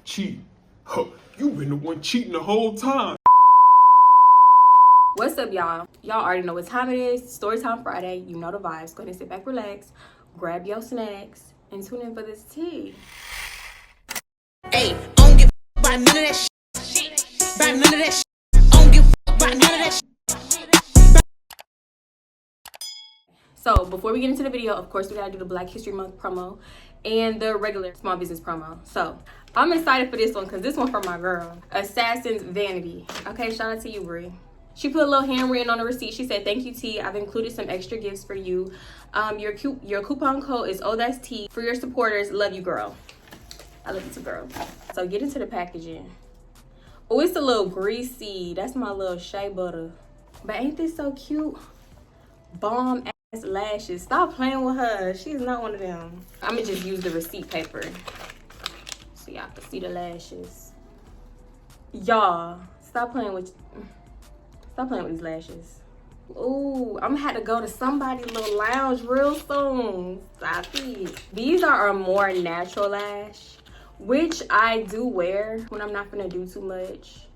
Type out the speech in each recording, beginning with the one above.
Cheat? Huh, you been the one cheating the whole time. What's up, y'all? Y'all already know what time it is. Storytime Friday. You know the vibes. Go ahead and sit back, relax, grab your snacks, and tune in for this tea. Hey, I don't give a about none of that shit. About none of that shit. I don't give a about none of that shit. So before we get into the video, of course, we gotta do the Black History Month promo and the regular small business promo. So I'm excited for this one because this one from my girl, Assassin's Vanity. Okay, shout out to you, Brie. She put a little handwritten on the receipt. She said, "Thank you, T. I've included some extra gifts for you. Your coupon code is OhThatsTi. For your supporters, love you, girl." I love you too, girl. So get into the packaging. Oh, it's a little greasy. That's my little shea butter. But ain't this so cute? Bomb ass lashes. Stop playing with her. She's not one of them. I'm gonna just use the receipt paper so y'all can see the lashes. Y'all, stop playing with these lashes. Ooh, I'm gonna have to go to somebody's little lounge real soon. Stop it. These are a more natural lash, which I do wear when I'm not gonna do too much.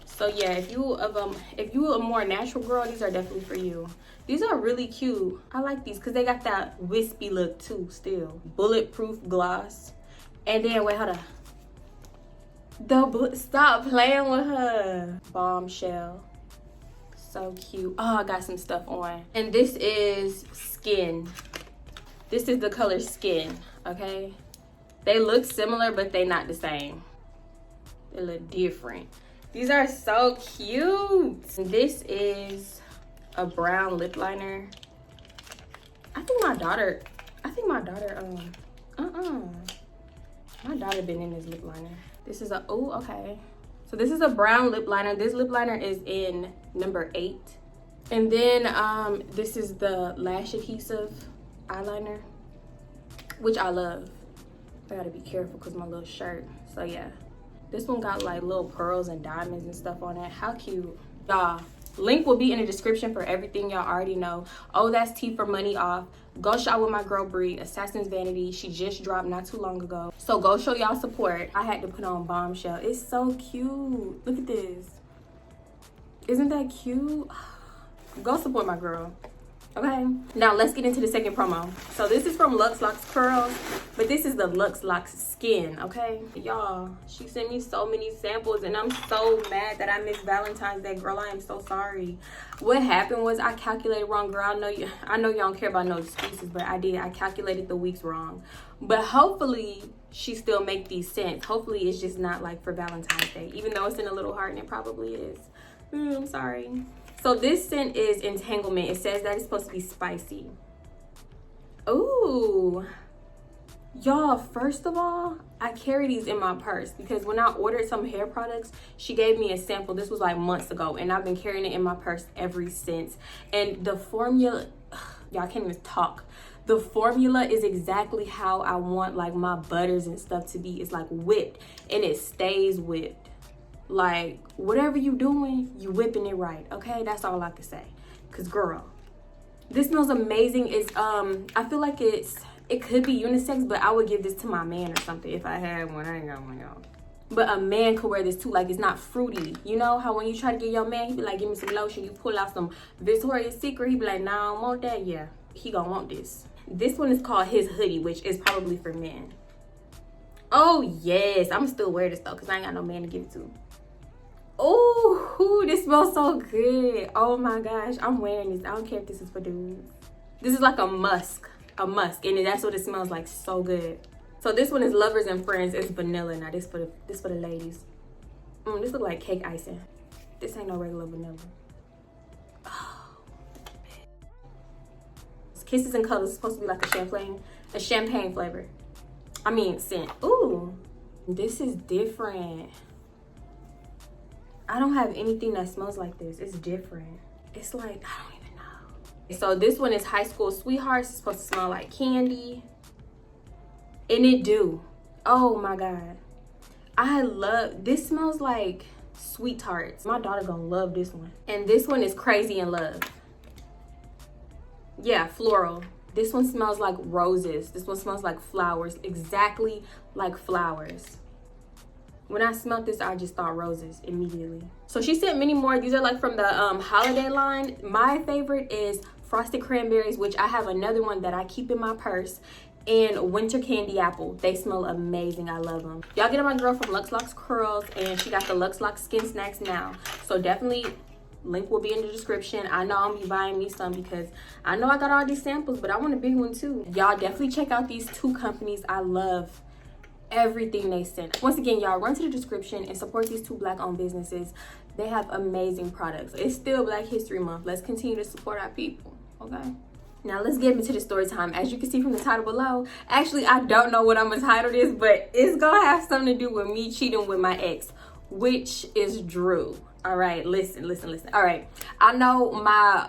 So yeah, if you a more natural girl, these are definitely for you. These are really cute. I like these because they got that wispy look too still. Bulletproof gloss. And then wait, hold on. Stop playing with her. Bombshell. So cute. Oh, I got some stuff on. And this is Skin. This is the color Skin, okay? They look similar, but they not the same. They look different. These are so cute. This is a brown lip liner. My daughter been in this lip liner. This is a, oh, okay. So this is a brown lip liner. This lip liner is in number 8. And then this is the lash adhesive eyeliner, which I love. I gotta be careful because my little shirt. So yeah, this one got like little pearls and diamonds and stuff on it. How cute. Y'all, link will be in the description for everything y'all already know. OhThatsTi for money off. Go shop with my girl Brie, Assassin's Vanity. She just dropped not too long ago. So go show y'all support. I had to put on Bombshell. It's so cute. Look at this. Isn't that cute? Go support my girl. Okay, now let's get into the second promo. So this is from Luxe Locks Curls, but this is the Luxe Locks Skin, okay? Y'all, she sent me so many samples and I'm so mad that I missed Valentine's Day. Girl, I am so sorry. What happened was I calculated wrong, girl. I know y'all don't care about no excuses, but I did. I calculated the weeks wrong. But hopefully she still make these scents. Hopefully it's just not like for Valentine's Day, even though it's in a little heart and it probably is. I'm sorry. So this scent is Entanglement. It says that it's supposed to be spicy. Ooh. Y'all, first of all, I carry these in my purse because when I ordered some hair products, she gave me a sample. This was like months ago, and I've been carrying it in my purse ever since. And the formula, y'all can't even talk. The formula is exactly how I want like my butters and stuff to be. It's like whipped and it stays whipped. Like whatever you doing, you whipping it right, okay? That's all I can say. Cause girl, this smells amazing. It's I feel like it could be unisex, but I would give this to my man or something if I had one. I ain't got one, y'all. But a man could wear this too. Like it's not fruity. You know how when you try to get your man, he be like, "Give me some lotion." You pull out some Victoria's Secret, he be like, "Nah, I don't want that." Yeah, he gonna want this. This one is called His Hoodie, which is probably for men. Oh yes, I'm still wear this though, cause I ain't got no man to give it to. Oh, this smells so good. Oh my gosh, I'm wearing this. I don't care if this is for dudes. This is like a musk, and that's what it smells like. So good. So this one is Lovers and Friends. It's vanilla. Now this for the ladies. This look like cake icing. This ain't no regular vanilla. Oh, Kisses and Colors is supposed to be like a champagne flavor. I mean scent. Ooh, this is different. I don't have anything that smells like this. It's different. It's like, I don't even know. So this one is High School Sweethearts. It's supposed to smell like candy. And it do. Oh my God. This smells like Sweet Tarts. My daughter gonna love this one. And this one is Crazy in Love. Yeah, floral. This one smells like roses. This one smells like flowers. Exactly like flowers. When I smelled this, I just thought roses immediately. So she sent many more. These are like from the holiday line. My favorite is Frosted Cranberries, which I have another one that I keep in my purse, and Winter Candy Apple. They smell amazing. I love them. Y'all get my girl from Luxe Locks Curls, and she got the Luxe Locks Skin Snacks now. So definitely, link will be in the description. I know I'm gonna be buying me some because I know I got all these samples, but I want a big one too. Y'all definitely check out these two companies. I love everything they send. Once again, y'all run to the description and support these two Black-owned businesses. They have amazing products. It's still Black History Month. Let's continue to support our people, okay? Now let's get into the story time. As you can see from the title below, actually I don't know what I'm gonna title this, but it's gonna have something to do with me cheating with my ex, which is Drew. All right, listen. All right, I know my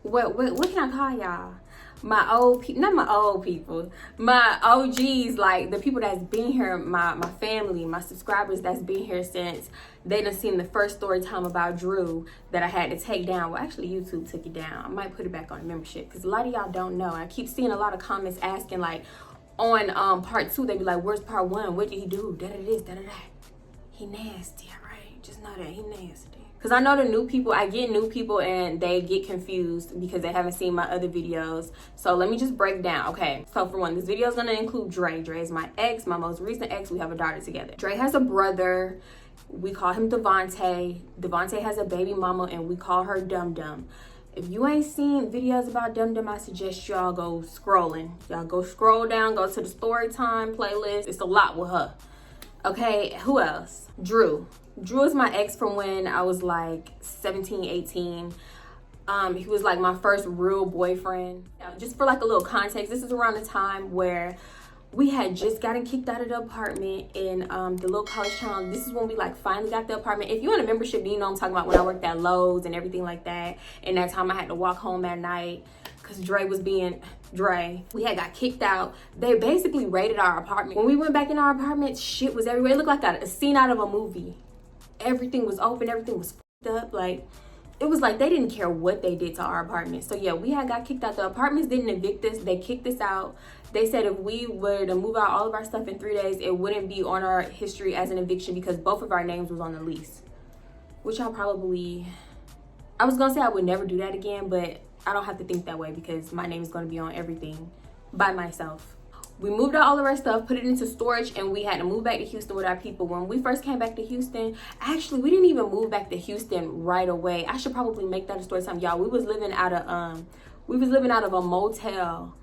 what can I call y'all? My old people, not my old people, my OGs, like the people that's been here, my family, my subscribers that's been here since they done seen the first story time about Drew that I had to take down. Well, actually YouTube took it down. I might put it back on the membership because a lot of y'all don't know. I keep seeing a lot of comments asking like on part 2, they be like, where's part 1? What did he do? Da da this, da da that. He nasty, all right? Just know that he nasty. Because I know the new people, I get new people and they get confused because they haven't seen my other videos. So let me just break down. Okay, so for one, this video is going to include Dre. Dre is my ex, my most recent ex. We have a daughter together. Dre has a brother. We call him Devontae. Devontae has a baby mama and we call her Dum Dum. If you ain't seen videos about Dum Dum, I suggest y'all go scrolling. Y'all go scroll down, go to the Storytime playlist. It's a lot with her. Okay, who else? Drew. Drew is my ex from when I was like 17, 18. He was like my first real boyfriend. Just for like a little context, this is around the time where we had just gotten kicked out of the apartment in the little college town. This is when we like finally got the apartment. If you're in a membership, you know I'm talking about when I worked at Lowe's and everything like that. And that time I had to walk home at night because Dre was being Dre. We had got kicked out. They basically raided our apartment. When we went back in our apartment, shit was everywhere. It looked like a scene out of a movie. Everything was open, everything was fucked up. Like, it was like they didn't care what they did to our apartment. So yeah, we had got kicked out. The apartments didn't evict us. They kicked us out. They said if we were to move out all of our stuff in 3 days, it wouldn't be on our history as an eviction because both of our names was on the lease. Which I was gonna say I would never do that again, but I don't have to think that way because my name is gonna be on everything by myself. We moved out all of our stuff, put it into storage, and we had to move back to Houston with our people. When we first came back to Houston, actually, we didn't even move back to Houston right away. I should probably make that a story time, y'all. We was living out of a motel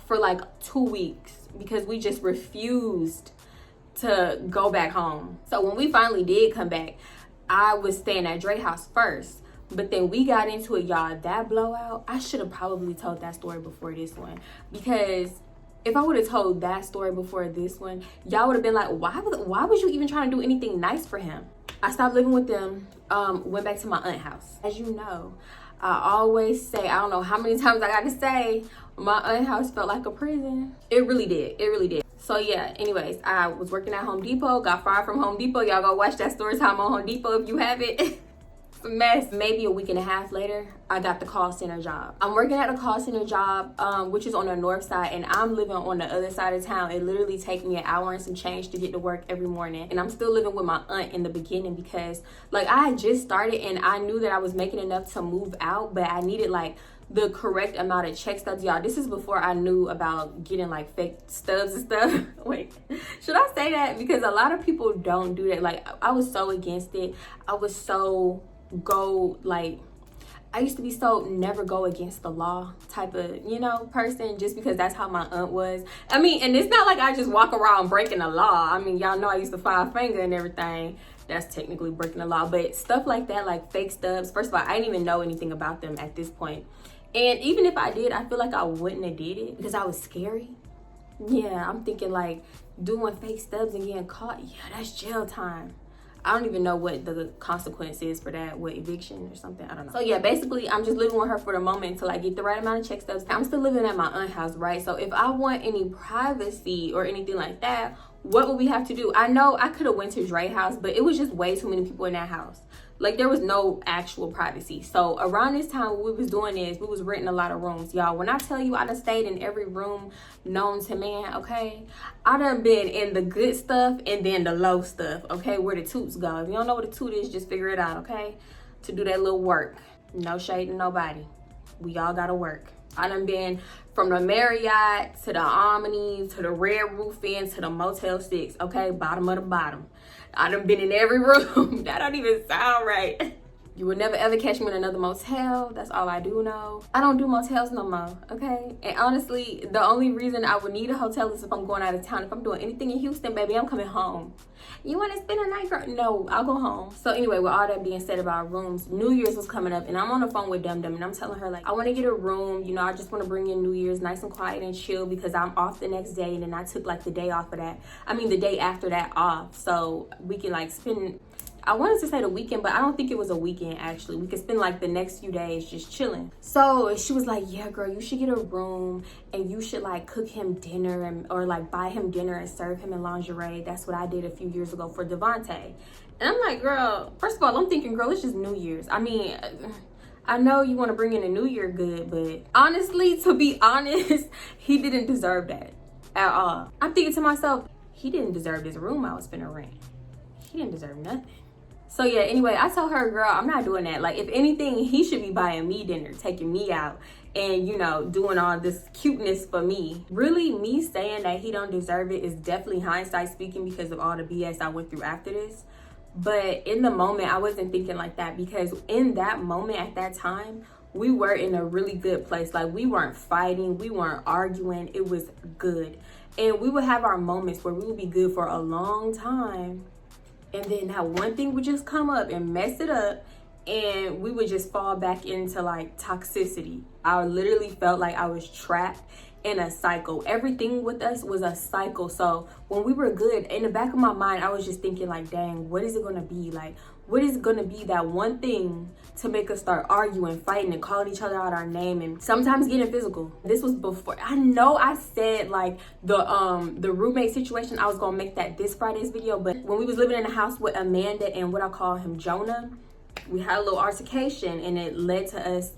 for like 2 weeks because we just refused to go back home. So when we finally did come back, I was staying at Dre's house first. But then we got into it, y'all. That blowout, I should have probably told that story before this one because if I would have told that story before this one, y'all would have been like, why was you even trying to do anything nice for him? I stopped living with them, went back to my aunt's house. As you know, I always say, I don't know how many times I got to say, my aunt's house felt like a prison. It really did. It really did. So yeah, anyways, I was working at Home Depot, got fired from Home Depot. Y'all go watch that story time on Home Depot if you haven't. It's a mess. Maybe a week and a half later, I got the call center job. I'm working at a call center job, which is on the north side, and I'm living on the other side of town. It literally takes me an hour and some change to get to work every morning. And I'm still living with my aunt in the beginning because like I had just started and I knew that I was making enough to move out, but I needed like the correct amount of check stubs. Y'all, this is before I knew about getting like fake stubs and stuff. Wait, should I say that? Because a lot of people don't do that. Like I was so against it. I was so I used to be so never go against the law type of, person, just because that's how my aunt was. I mean, and it's not like I just walk around breaking the law. I mean, y'all know I used to five finger and everything. That's technically breaking the law. But stuff like that, like fake stubs, first of all, I didn't even know anything about them at this point. And even if I did, I feel like I wouldn't have did it because I was scary. Yeah, I'm thinking like doing fake stubs and getting caught, yeah, that's jail time. I don't even know what the consequence is for that, what eviction or something, I don't know. So yeah, basically I'm just living with her for the moment until I get the right amount of check stubs. I'm still living at my aunt's house, right? So if I want any privacy or anything like that, what would we have to do? I know I could have went to Dre's house, but it was just way too many people in that house. Like, there was no actual privacy. So around this time, what we was doing is we was renting a lot of rooms. Y'all, when I tell you I done stayed in every room known to man, okay? I done been in the good stuff and then the low stuff, okay? Where the toots go. If you don't know what a toot is, just figure it out, okay? To do that little work. No shade to nobody. We all gotta work. I done been from the Marriott to the Omni to the Red Roof Inn to the Motel 6, okay? Bottom of the bottom. I done been in every room. That don't even sound right. You will never ever catch me in another motel. That's all I do know. I don't do motels no more, okay? And honestly, the only reason I would need a hotel is if I'm going out of town. If I'm doing anything in Houston, baby, I'm coming home. You want to spend a night, girl? No, I'll go home. So anyway, with all that being said about rooms, New Year's was coming up and I'm on the phone with Dum Dum and I'm telling her, like, I want to get a room. You know, I just want to bring in New Year's nice and quiet and chill because I'm off the next day. And then I took like the day off of that. I mean, the day after that off. So we can like spend, I wanted to say the weekend, but I don't think it was a weekend actually. We could spend like the next few days just chilling. So she was like, yeah, girl, you should get a room and you should like cook him dinner and or like buy him dinner and serve him in lingerie. That's what I did a few years ago for Devontae. And I'm like, girl, first of all, I'm thinking, girl, it's just New Year's. I mean, I know you want to bring in a New Year good, but honestly, to be honest, he didn't deserve that at all. I'm thinking to myself, he didn't deserve this room I was finna rent. He didn't deserve nothing. So yeah, anyway, I told her, girl, I'm not doing that. Like, if anything, he should be buying me dinner, taking me out, and, you know, doing all this cuteness for me. Really, me saying that he don't deserve it is definitely hindsight speaking because of all the BS I went through after this. But in the moment, I wasn't thinking like that because in that moment, at that time, we were in a really good place. Like, we weren't fighting, we weren't arguing, it was good. And we would have our moments where we would be good for a long time. And then that one thing would just come up and mess it up and we would just fall back into like toxicity. I literally felt like I was trapped in a cycle. Everything with us was a cycle. So when we were good, in the back of my mind, I was just thinking like, dang, what is it gonna be? Like, what is gonna be that one thing to make us start arguing, fighting, and calling each other out our name, and sometimes getting physical? This was before. I know I said like the roommate situation, I was gonna make that this Friday's video, but when we was living in the house with Amanda and what I call him Jonah, we had a little altercation and it led to us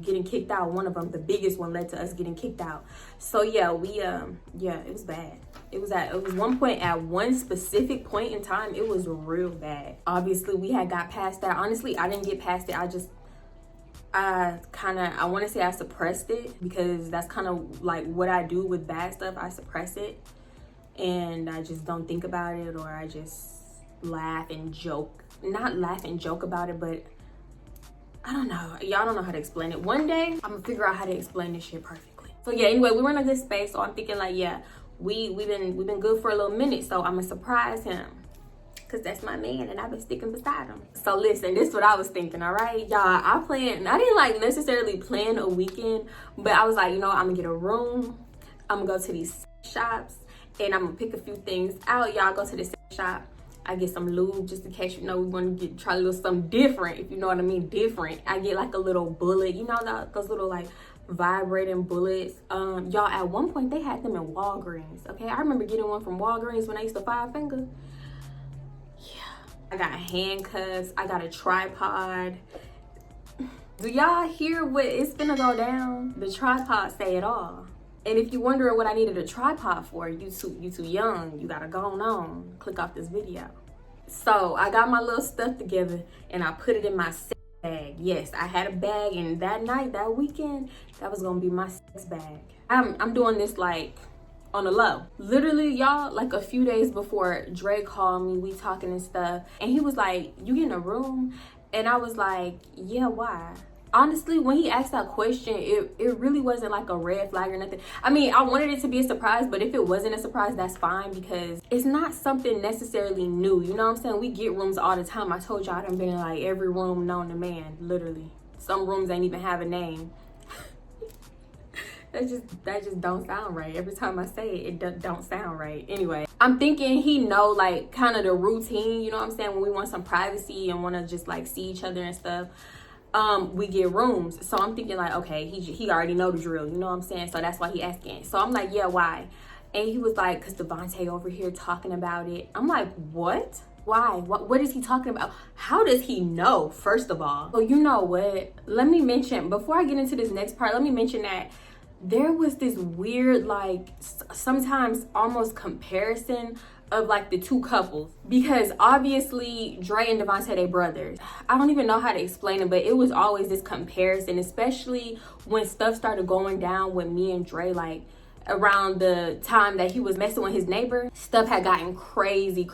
getting kicked out. One of them, the biggest one, led to us getting kicked out. So yeah, yeah, it was bad. It was one point, at one specific point in time, it was real bad. Obviously we had got past that. Honestly, I didn't get past it. I want to say I suppressed it because that's kind of like what I do with bad stuff. I suppress it and I just don't think about it, or I just laugh and joke. Not laugh and joke about it, but I don't know. Y'all don't know how to explain it. One day I'm gonna figure out how to explain this shit perfectly. So yeah, anyway, we were in a good space. So I'm thinking like, yeah, we've been good for a little minute. So I'm gonna surprise him because that's my man and I've been sticking beside him. So listen, this is what I was thinking, all right? Y'all, I didn't like necessarily plan a weekend, but I was like, you know, I'm gonna get a room. I'm gonna go to these shops and I'm gonna pick a few things out. Y'all go to the shop. I get some lube just in case, you know, we want to try a little something different, if you know what I mean, different. I get like a little bullet, you know, those little like vibrating bullets. Y'all, at one point they had them in Walgreens, okay? I remember getting one from Walgreens when I used to 5-finger. Yeah. I got handcuffs, I got a tripod. Do y'all hear what it's gonna go down? The tripod say it all. And if you're wondering what I needed a tripod for, you too young. You gotta go on, click off this video. So I got my little stuff together and I put it in my sex bag. Yes, I had a bag, and that night, that weekend, that was gonna be my sex bag. I'm doing this like on the low. Literally, y'all, like a few days before Dre called me, we talking and stuff, and he was like, you getting a room? And I was like, yeah, why? Honestly, when he asked that question, it really wasn't like a red flag or nothing. I mean, I wanted it to be a surprise, but if it wasn't a surprise, that's fine because it's not something necessarily new. You know what I'm saying? We get rooms all the time. I told y'all I done been in like every room known to man, literally. Some rooms ain't even have a name. that just don't sound right. Every time I say it, it don't sound right. Anyway, I'm thinking he know like kind of the routine, you know what I'm saying? When we want some privacy and want to just like see each other and stuff. We get rooms. So I'm thinking like, okay, he already know the drill, you know what I'm saying? So that's why he asking. So I'm like, yeah, why? And he was like, cause Devontae over here talking about it. I'm like, what? Why? What is he talking about? How does he know, first of all? So you know what? Let me mention, before I get into this next part, let me mention that there was this weird, like, sometimes almost comparison of like the two couples, because obviously Dre and Devontae, they brothers. I don't even know how to explain it, but it was always this comparison, especially when stuff started going down with me and Dre, like around the time that he was messing with his neighbor. Stuff had gotten crazy.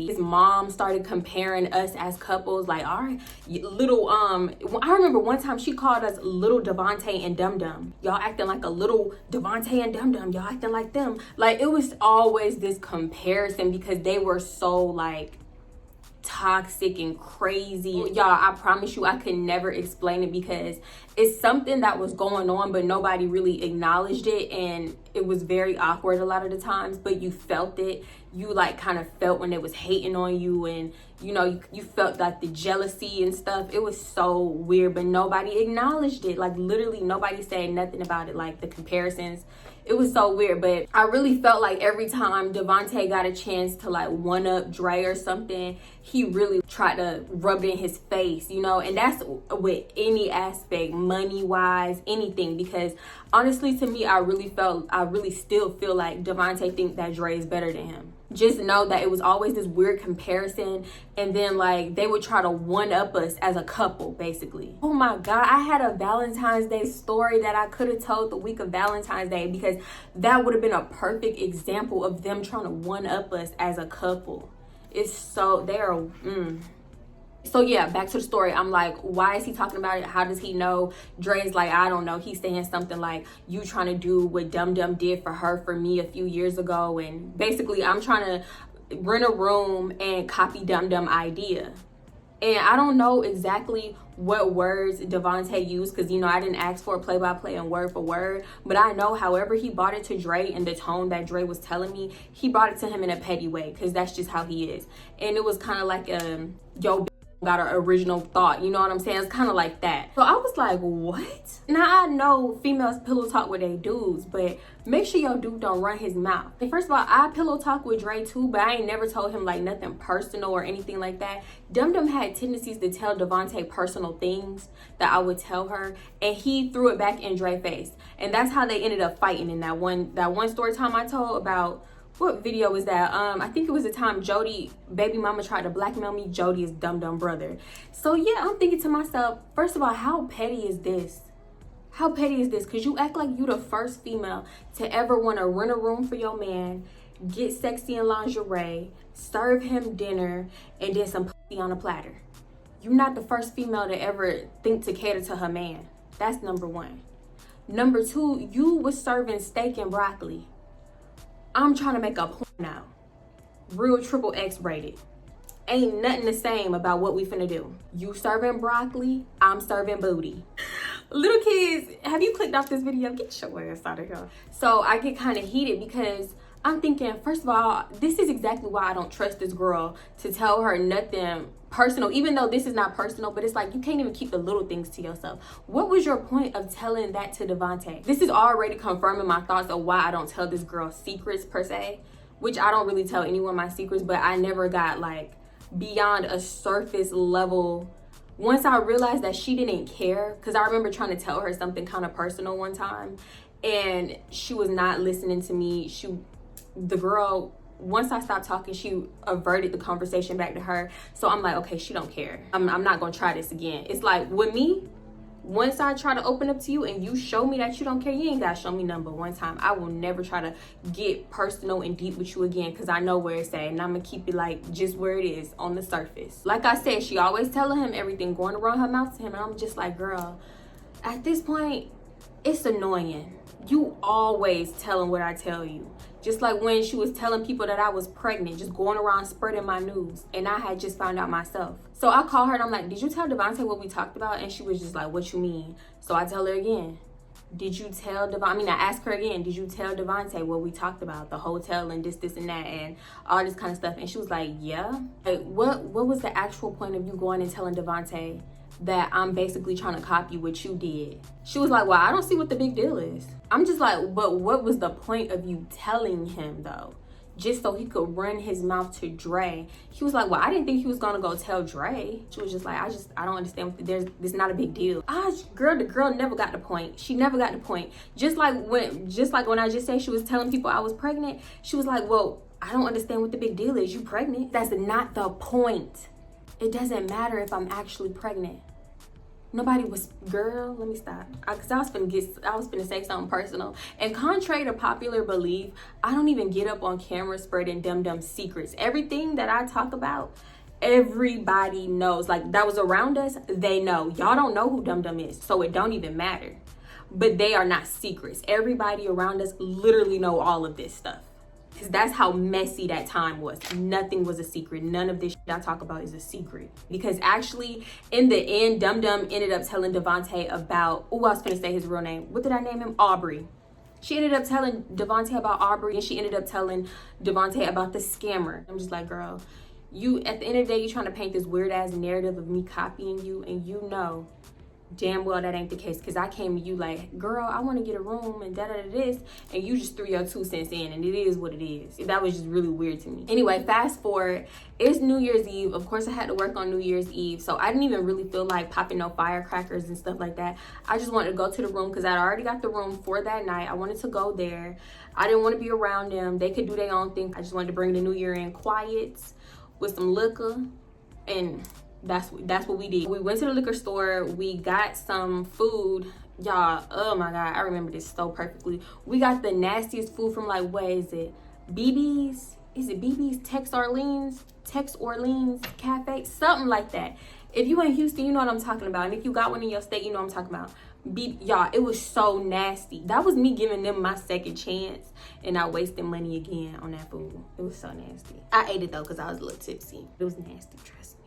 His mom started comparing us as couples, like, all right, little I remember one time she called us little Devontae and Dum Dum. Y'all acting like a little Devontae and Dum Dum. Y'all acting like them. Like, it was always this comparison because they were so like toxic and crazy. Y'all, I promise you I could never explain it because it's something that was going on but nobody really acknowledged it, and it was very awkward a lot of the times, but you felt it. You like kind of felt when they was hating on you, and you know, you felt like the jealousy and stuff. It was so weird, but nobody acknowledged it. Like, literally nobody said nothing about it, like the comparisons. It was so weird, but I really felt like every time Devontae got a chance to like one up Dre or something, he really tried to rub it in his face, you know, and that's with any aspect, money wise, anything, because honestly to me, I really still feel like Devontae think that Dre is better than him. Just know that it was always this weird comparison, and then like they would try to one up us as a couple, basically. Oh my god, I had a Valentine's Day story that I could have told the week of Valentine's Day, because that would have been a perfect example of them trying to one up us as a couple. It's so, they are So yeah, back to the story. I'm like, why is he talking about it? How does he know? Dre's like, I don't know. He's saying something like, you trying to do what Dum Dum did for her for me a few years ago. And basically, I'm trying to rent a room and copy Dum Dum idea. And I don't know exactly what words Devontae used, because, you know, I didn't ask for a play-by-play and word for word. But I know however he brought it to Dre in the tone that Dre was telling me, he brought it to him in a petty way, because that's just how he is. And it was kind of like, yo, got an original thought, you know what I'm saying? It's kind of like that. So I was like, what? Now I know females pillow talk with their dudes, but make sure your dude don't run his mouth. And first of all, I pillow talk with Dre too, but I ain't never told him like nothing personal or anything like that. Dum Dum had tendencies to tell Devontae personal things that I would tell her, and he threw it back in Dre's face. And that's how they ended up fighting in that one story time I told about. What video was that? I think it was the time Jody, baby mama, tried to blackmail me. Jody is Dum Dum brother. So yeah, I'm thinking to myself, first of all, how petty is this? How petty is this? Because you act like you the first female to ever want to rent a room for your man, get sexy in lingerie, serve him dinner, and then some pussy on a platter. You're not the first female to ever think to cater to her man. That's number one. Number two, you was serving steak and broccoli. I'm trying to make a point now. Real XXX rated. Ain't nothing the same about what we finna do. You serving broccoli, I'm serving booty. Little kids, have you clicked off this video? Get your ass out of here. So I get kind of heated because I'm thinking, first of all, this is exactly why I don't trust this girl to tell her nothing personal, even though this is not personal, but it's like you can't even keep the little things to yourself. What was your point of telling that to Devontae? This is already confirming my thoughts of why I don't tell this girl secrets per se, which I don't really tell anyone my secrets, but I never got like beyond a surface level. Once I realized that she didn't care, because I remember trying to tell her something kind of personal one time and she was not listening to me. The girl, once I stopped talking, she averted the conversation back to her. So I'm like, okay, she don't care. I'm not gonna try this again. It's like with me, once I try to open up to you and you show me that you don't care, you ain't gotta show me number one time. I will never try to get personal and deep with you again, because I know where it's at, and I'm gonna keep it like just where it is on the surface. Like I said, she always telling him everything, going around her mouth to him, and I'm just like, girl, at this point, it's annoying. You always telling what I tell you. Just like when she was telling people that I was pregnant, just going around spreading my news, and I had just found out myself. So I call her and I'm like, did you tell Devontae what we talked about? And she was just like, what you mean? So I tell her again, did you tell Devontae? I ask her again, did you tell Devontae what we talked about? The hotel and this and that and all this kind of stuff. And she was like, yeah. Like, what was the actual point of you going and telling Devontae that I'm basically trying to copy what you did? She was like, well, I don't see what the big deal is. I'm just like, but what was the point of you telling him though? just so he could run his mouth to Dre. He was like, well, I didn't think he was gonna go tell Dre. She was just like, I don't understand. This not a big deal. The girl never got the point. She never got the point. Just like when I just said she was telling people I was pregnant, she was like, well, I don't understand what the big deal is. You pregnant? That's not the point. It doesn't matter if I'm actually pregnant. Nobody was, girl, let me stop. Cause I was finna say something personal. And contrary to popular belief, I don't even get up on camera spreading dumb secrets. Everything that I talk about, everybody knows. Like, that was around us, they know. Y'all don't know who Dum is, so it don't even matter. But they are not secrets. Everybody around us literally know all of this stuff. Because that's how messy that time was. Nothing was a secret. None of this shit I talk about is a secret. Because actually, in the end, Dum ended up telling Devontae about, I was gonna say his real name. What did I name him? Aubrey. She ended up telling Devontae about Aubrey, and she ended up telling Devontae about the scammer. I'm just like, girl, you, at the end of the day, you trying to paint this weird ass narrative of me copying you, and you know damn well that ain't the case, because I came to you like, girl, I want to get a room and this, and you just threw your 2 cents in, and it is what it is. That was just really weird to me. Anyway, fast forward, it's New Year's Eve. Of course, I had to work on New Year's Eve, so I didn't even really feel like popping no firecrackers and stuff like that. I just wanted to go to the room because I'd already got the room for that night. I wanted to go there. I didn't want to be around them. They could do their own thing. I just wanted to bring the new year in quiet with some liquor, and that's what we did. We went to the liquor store. We got some food. Y'all, oh my God, I remember this so perfectly. We got the nastiest food from, like, what is it? BB's? Is it BB's? Tex Orleans Cafe? Something like that. If you in Houston, you know what I'm talking about. And if you got one in your state, you know what I'm talking about. Y'all, it was so nasty. That was me giving them my second chance and not wasting money again on that food. It was so nasty. I ate it though because I was a little tipsy. It was nasty, trust me.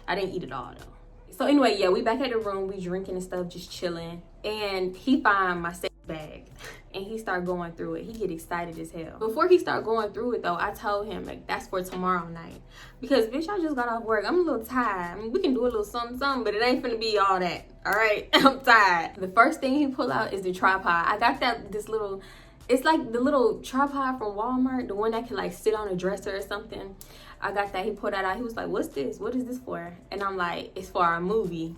I didn't eat it all though. So anyway, yeah, we back at the room, we drinking and stuff, just chilling. And he find my sex bag and he start going through it. He get excited as hell. Before he start going through it though, I told him, like, that's for tomorrow night. Because bitch, I just got off work. I'm a little tired. I mean, we can do a little something, but it ain't finna be all that. All right, I'm tired. The first thing he pull out is the tripod. I got this little, it's like the little tripod from Walmart, the one that can like sit on a dresser or something. I got that. He pulled that out. He was like, what's this? What is this for? And I'm like, it's for our movie.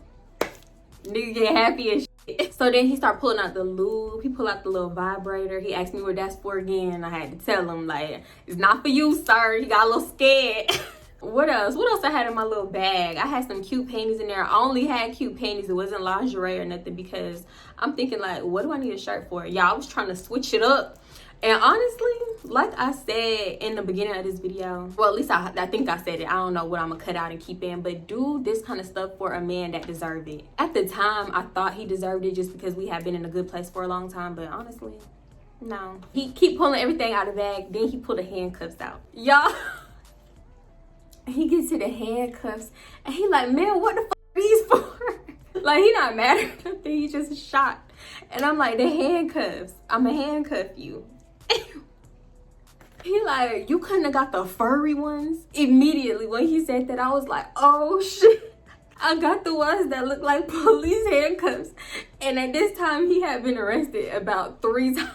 Nigga get happy as shit. So then he started pulling out the lube. He pulled out the little vibrator. He asked me what that's for again. I had to tell him, like, it's not for you, sir. He got a little scared. What else? What else I had in my little bag? I had some cute panties in there. I only had cute panties. It wasn't lingerie or nothing because I'm thinking, like, what do I need a shirt for? Y'all, I was trying to switch it up. And honestly, like I said in the beginning of this video, well, at least I think I said it. I don't know what I'm gonna cut out and keep in, but do this kind of stuff for a man that deserved it. At the time, I thought he deserved it just because we had been in a good place for a long time, but honestly, no. He keep pulling everything out of the bag, then he pulled the handcuffs out. Y'all, he gets to the handcuffs, and he like, man, what the fuck are these for? Like, he not mad or nothing, he just shocked. And I'm like, the handcuffs, I'ma handcuff you. He like, you couldn't have got the furry ones? Immediately when he said that, I was like, oh shit. I got the ones that look like police handcuffs. And at this time, he had been arrested about 3 times.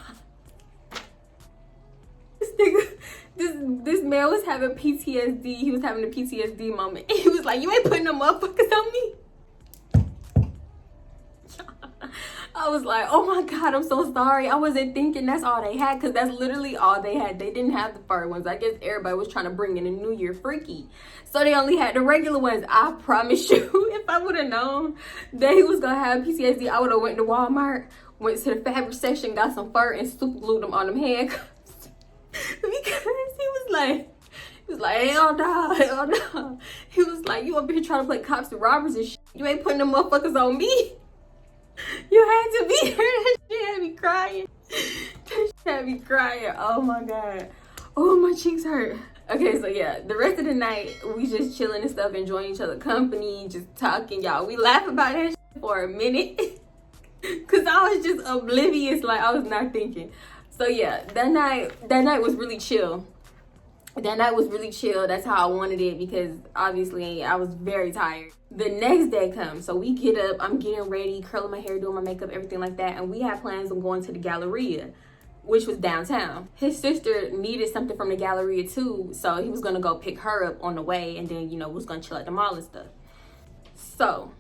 This man was having PTSD. He was having a PTSD moment. He was like, you ain't putting them motherfuckers on me. I was like, oh my God, I'm so sorry. I wasn't thinking that's all they had, because that's literally all they had. They didn't have the fur ones. I guess everybody was trying to bring in a New Year freaky. So they only had the regular ones. I promise you, if I would have known that he was going to have PTSD, I would have went to Walmart, went to the FAVS section, got some fur, and super glued them on them handcuffs. Because he was like, hell no, hell no. He was like, you up here trying to play cops and robbers and shit. You ain't putting them motherfuckers on me. You had to be here. That shit had me crying. That shit had me crying. Oh my God. Oh, my cheeks hurt. Okay, so yeah, the rest of the night, we just chilling and stuff, enjoying each other's company, just talking, y'all. We laugh about that shit for a minute. Because I was just oblivious, like I was not thinking. So yeah, that night was really chill. That night was really chill. That's how I wanted it, because obviously I was very tired. The next day comes, so we get up, I'm getting ready, curling my hair, doing my makeup, everything like that, and we have plans on going to the Galleria. which was downtown. His sister needed something from the Galleria too, so he was gonna go pick her up on the way, and then, you know, was gonna chill at the mall and stuff. So,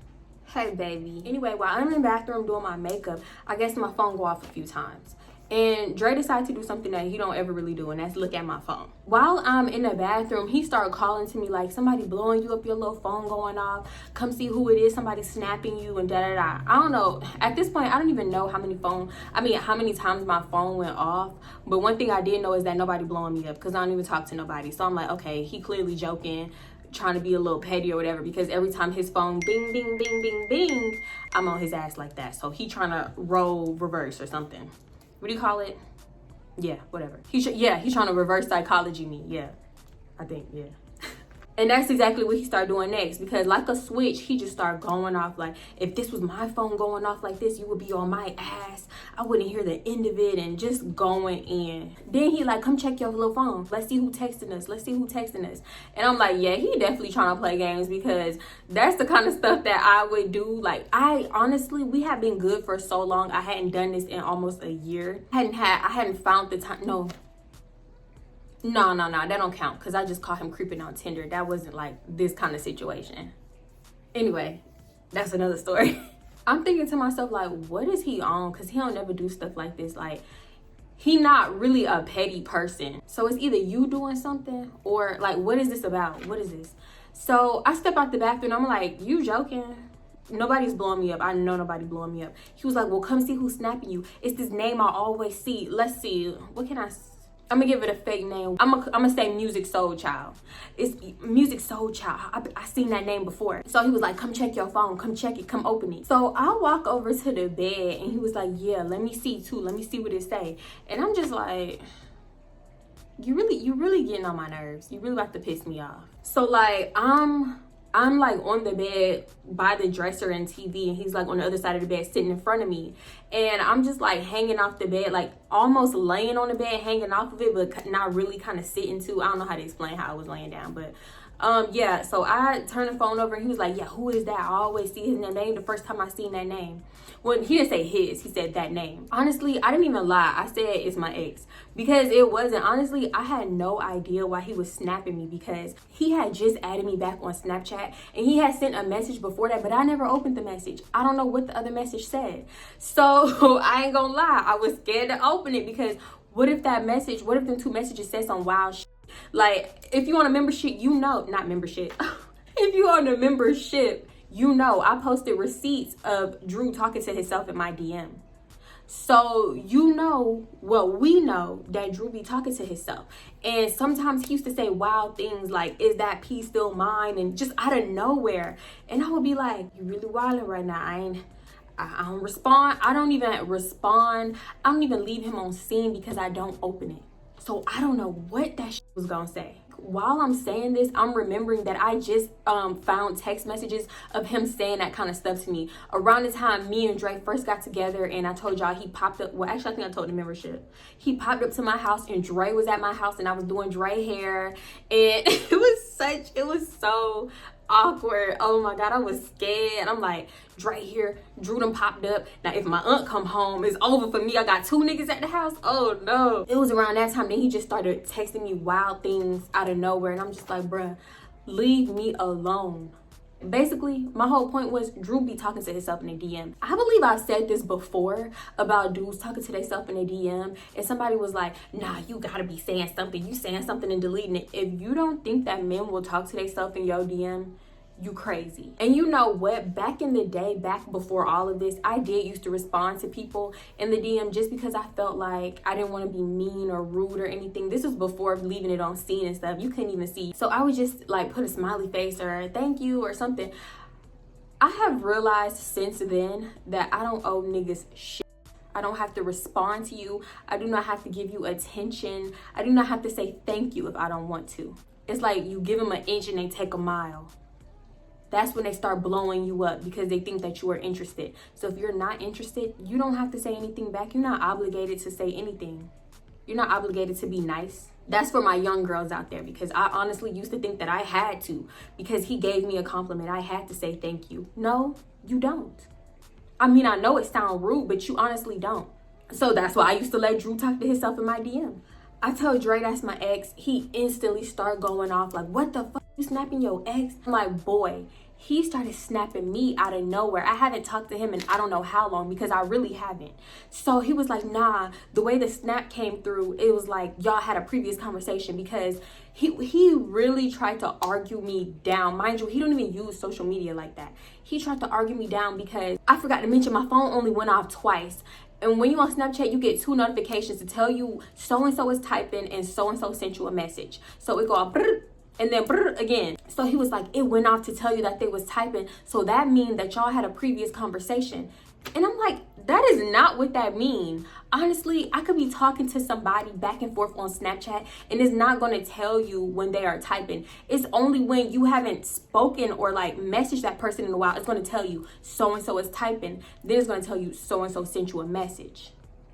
hey baby. Anyway, while I'm in the bathroom doing my makeup, I guess my phone go off a few times. And Dre decided to do something that he don't ever really do, and that's look at my phone. While I'm in the bathroom, he started calling to me like, somebody blowing you up, your little phone going off. Come see who it is, somebody snapping you, and da-da-da. I don't know. At this point, I don't even know how many times my phone went off. But one thing I did know is that nobody blowing me up, because I don't even talk to nobody. So I'm like, okay, he clearly joking, trying to be a little petty or whatever, because every time his phone bing, bing, bing, bing, bing, I'm on his ass like that. So he trying to roll reverse or something. What do you call it? Yeah, whatever. He's trying to reverse psychology me. Yeah, I think, yeah. And that's exactly what he started doing next, because like a switch, he just started going off like, if this was my phone going off like this, you would be on my ass. I wouldn't hear the end of it, and just going in. Then he like, come check your little phone. Let's see who texting us. Let's see who texting us. And I'm like, yeah, he definitely trying to play games, because that's the kind of stuff that I would do. Like, honestly, we have been good for so long. I hadn't done this in almost a year. I hadn't found the time. No, that don't count, because I just caught him creeping on Tinder. That wasn't like this kind of situation. Anyway, that's another story. I'm thinking to myself, like, what is he on? Because he don't never do stuff like this. Like, he not really a petty person. So it's either you doing something, or like, what is this about? What is this? So I step out the bathroom, I'm like, you joking? Nobody's blowing me up. I know nobody blowing me up. He was like, well, come see who's snapping you. It's this name I always see. Let's see. What can I say? I'm gonna give it a fake name. I'm gonna say Music Soul Child. It's Music Soul Child. I seen that name before. So he was like, come check your phone. Come check it. Come open it. So I walk over to the bed, and he was like, yeah, let me see too. Let me see what it say. And I'm just like, you really getting on my nerves. You really about to piss me off. So like, I'm like on the bed by the dresser and TV, and he's like on the other side of the bed sitting in front of me, and I'm just like hanging off the bed, like almost laying on the bed, hanging off of it, but not really, kind of sitting too. I don't know how to explain how I was laying down, but yeah. So I turned the phone over, and he was like, yeah, who is that? I always see his name. That ain't the first time I seen that name. Well, he didn't say his, he said that name. Honestly, I didn't even lie. I said it's my ex, because it wasn't. Honestly, I had no idea why he was snapping me, because he had just added me back on Snapchat, and he had sent a message before that, but I never opened the message. I don't know what the other message said. So I ain't gonna lie, I was scared to open it, because what if them two messages said some wild shit? Like, if you on a membership, you know, not membership. If you on a membership, you know, I posted receipts of Drew talking to himself in my DM. So you know, well, we know that Drew be talking to himself. And sometimes he used to say wild things like, is that piece still mine? And just out of nowhere. And I would be like, you really wilding right now. I don't respond. I don't even respond. I don't even leave him on scene, because I don't open it. So I don't know what that shit was gonna say. While I'm saying this, I'm remembering that I just found text messages of him saying that kind of stuff to me around the time me and Dre first got together, and I told y'all he popped up. Well, actually, I think I told the membership. He popped up to my house, and Dre was at my house, and I was doing Dre hair, and it was so awkward. Oh my God, I was scared. I'm like, Dre here, Drew done popped up. Now if my aunt come home, it's over for me. I got 2 niggas at the house. Oh no. It was around that time that he just started texting me wild things out of nowhere, and I'm just like, bruh, leave me alone. Basically, my whole point was Drew be talking to himself in a DM. I believe I said this before about dudes talking to themselves in a DM, and somebody was like, nah, you gotta be saying something. You saying something and deleting it. If you don't think that men will talk to themselves in your DM, you crazy. And you know what? Back in the day, back before all of this, I did used to respond to people in the DM just because I felt like I didn't want to be mean or rude or anything. This was before leaving it on scene and stuff. You couldn't even see. So I would just like put a smiley face or thank you or something. I have realized since then that I don't owe niggas shit. I don't have to respond to you. I do not have to give you attention. I do not have to say thank you if I don't want to. It's like you give them an inch and they take a mile. That's when they start blowing you up because they think that you are interested. So if you're not interested, you don't have to say anything back. You're not obligated to say anything. You're not obligated to be nice. That's for my young girls out there, because I honestly used to think that I had to. Because he gave me a compliment, I had to say thank you. No, you don't. I mean, I know it sounds rude, but you honestly don't. So that's why I used to let Drew talk to himself in my DM. I tell Dre that's my ex, he instantly start going off like, what the fuck, you snapping your ex? I'm like, boy, he started snapping me out of nowhere. I haven't talked to him in I don't know how long, because I really haven't. So he was like, nah, the way the snap came through, it was like y'all had a previous conversation, because he really tried to argue me down. Mind you, he don't even use social media like that. He tried to argue me down because I forgot to mention my phone only went off twice. And when you on Snapchat, you get 2 notifications to tell you so-and-so is typing and so-and-so sent you a message. So it go off and then again. So he was like, it went off to tell you that they was typing. So that means that y'all had a previous conversation. And I'm like, that is not what that mean. Honestly, I could be talking to somebody back and forth on Snapchat and it's not going to tell you when they are typing. It's only when you haven't spoken or like messaged that person in a while, it's going to tell you so-and-so is typing. Then it's going to tell you so-and-so sent you a message.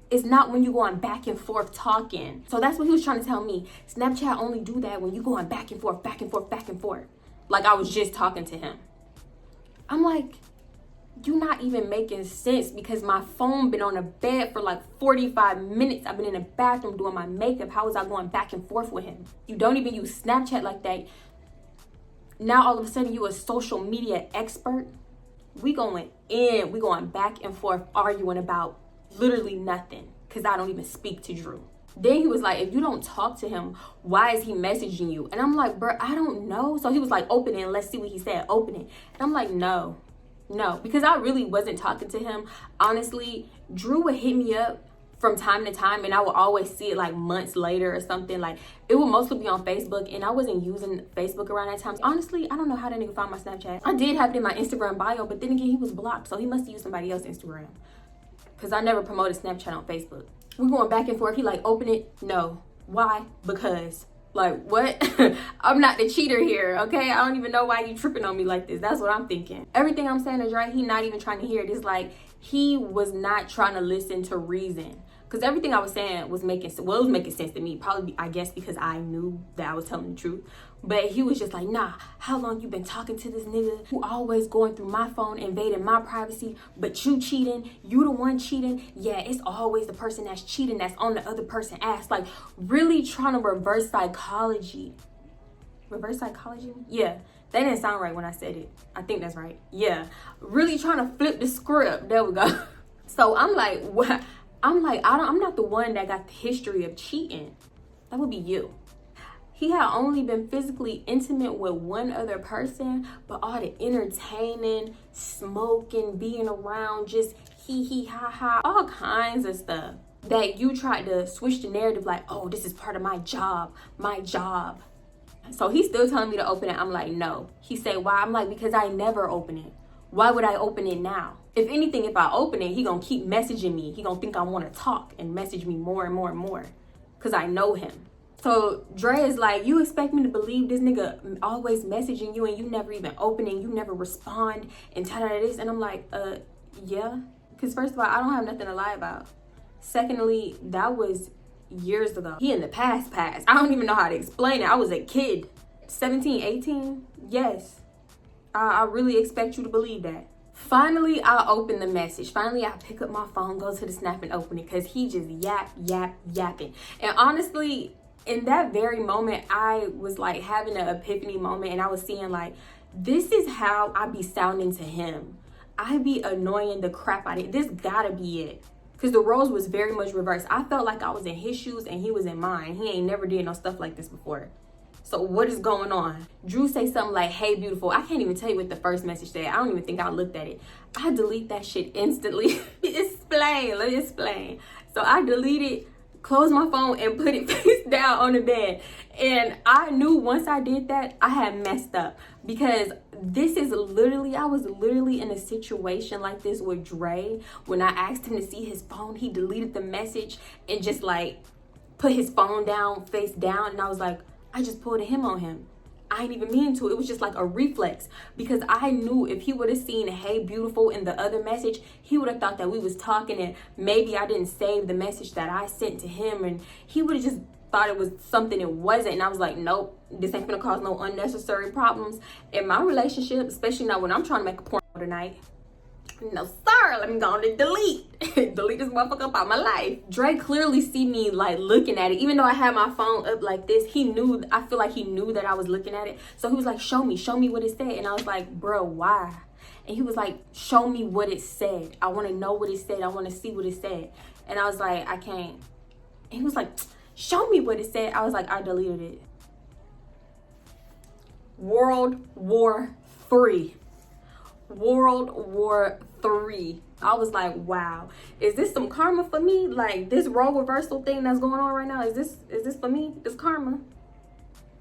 It's not when you going back and forth talking. So that's what he was trying to tell me. Snapchat only do that when you going back and forth, back and forth, back and forth. Like I was just talking to him. I'm like, you're not even making sense, because my phone been on the bed for like 45 minutes. I've been in the bathroom doing my makeup. How was I going back and forth with him? You don't even use Snapchat like that. Now all of a sudden you a social media expert. We going back and forth arguing about literally nothing, because I don't even speak to Drew. Then he was like, if you don't talk to him, why is he messaging you? And I'm like, bro, I don't know. So he was like, open it. Let's see what he said. Open it. And I'm like, no, because I really wasn't talking to him. Honestly, Drew would hit me up from time to time and I would always see it like months later or something. Like it would mostly be on Facebook and I wasn't using Facebook around that time. Honestly, I don't know how that nigga found my Snapchat. I did have it in my Instagram bio, but then again, he was blocked. So he must have used somebody else's Instagram, because I never promoted Snapchat on Facebook. We're going back and forth. He like, open it. No. Why? Because. Like, what? I'm not the cheater here, okay? I don't even know why you tripping on me like this. That's what I'm thinking. Everything I'm saying is right. He not even trying to hear it. It's like he was not trying to listen to reason. Because everything I was saying was making sense. Well, it was making sense to me. Probably, I guess, because I knew that I was telling the truth. But he was just like, nah, how long you been talking to this nigga who always going through my phone, invading my privacy, but you cheating, you the one cheating? Yeah, it's always the person that's cheating that's on the other person's ass. Like, really trying to reverse psychology. Reverse psychology? Yeah, that didn't sound right when I said it. I think that's right. Yeah, really trying to flip the script. There we go. So I'm like, what? I'm like, I'm not the one that got the history of cheating. That would be you. He had only been physically intimate with one other person, but all the entertaining, smoking, being around, just hee ha ha, all kinds of stuff that you tried to switch the narrative like, oh, this is part of my job. So he's still telling me to open it. I'm like, no. He said, why? I'm like, because I never open it. Why would I open it now? If anything, if I open it, he gonna keep messaging me. He gonna think I want to talk and message me more and more and more, because I know him. So Dre is like, you expect me to believe this nigga always messaging you and you never even open it, you never respond and this? And I'm like, yeah. Because first of all, I don't have nothing to lie about. Secondly, that was years ago. He in the past. I don't even know how to explain it. I was a kid. 17, 18? Yes. I really expect you to believe that. Finally, I open the message. Finally, I pick up my phone, go to the snap and open it, because he just yapping. And honestly, in that very moment, I was like having an epiphany moment, and I was seeing like, this is how I be sounding to him. I be annoying the crap out of it. This gotta be it. Because the roles was very much reversed. I felt like I was in his shoes and he was in mine. He ain't never did no stuff like this before. So what is going on? Drew say something like, hey, beautiful. I can't even tell you what the first message said. I don't even think I looked at it. I delete that shit instantly. Let me explain. So I deleted, closed my phone and put it face down on the bed. And I knew once I did that, I had messed up. Because I was literally in a situation like this with Dre. When I asked him to see his phone, he deleted the message and just like put his phone down, face down. And I was like, I just pulled a him on him. I didn't even mean to. It was just like a reflex, because I knew if he would have seen hey beautiful in the other message, he would have thought that we was talking and maybe I didn't save the message that I sent to him, and he would have just thought it was something it wasn't. And I was like, nope, this ain't gonna cause no unnecessary problems in my relationship, especially not when I'm trying to make a porno tonight. No sir, let me go on and delete. Delete this motherfucker up out my life. Dre clearly see me like looking at it. Even though I had my phone up like this, he knew, I feel like he knew that I was looking at it. So he was like, show me what it said. And I was like, bro, why? And he was like, show me what it said. I want to know what it said. I want to see what it said. And I was like, I can't. And he was like, show me what it said. I was like, I deleted it. World War III. World War III. I was like, wow, is this some karma for me? Like this role reversal thing that's going on right now, is this for me? It's karma.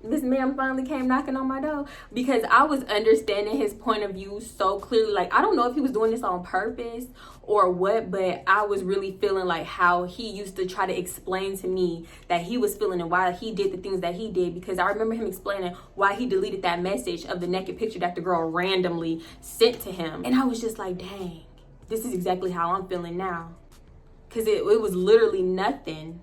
This man finally came knocking on my door, because I was understanding his point of view so clearly. Like, I don't know if he was doing this on purpose or what, but I was really feeling like how he used to try to explain to me that he was feeling and why he did the things that he did. Because I remember him explaining why he deleted that message of the naked picture that the girl randomly sent to him. And I was just like, dang, this is exactly how I'm feeling now. Because it was literally nothing,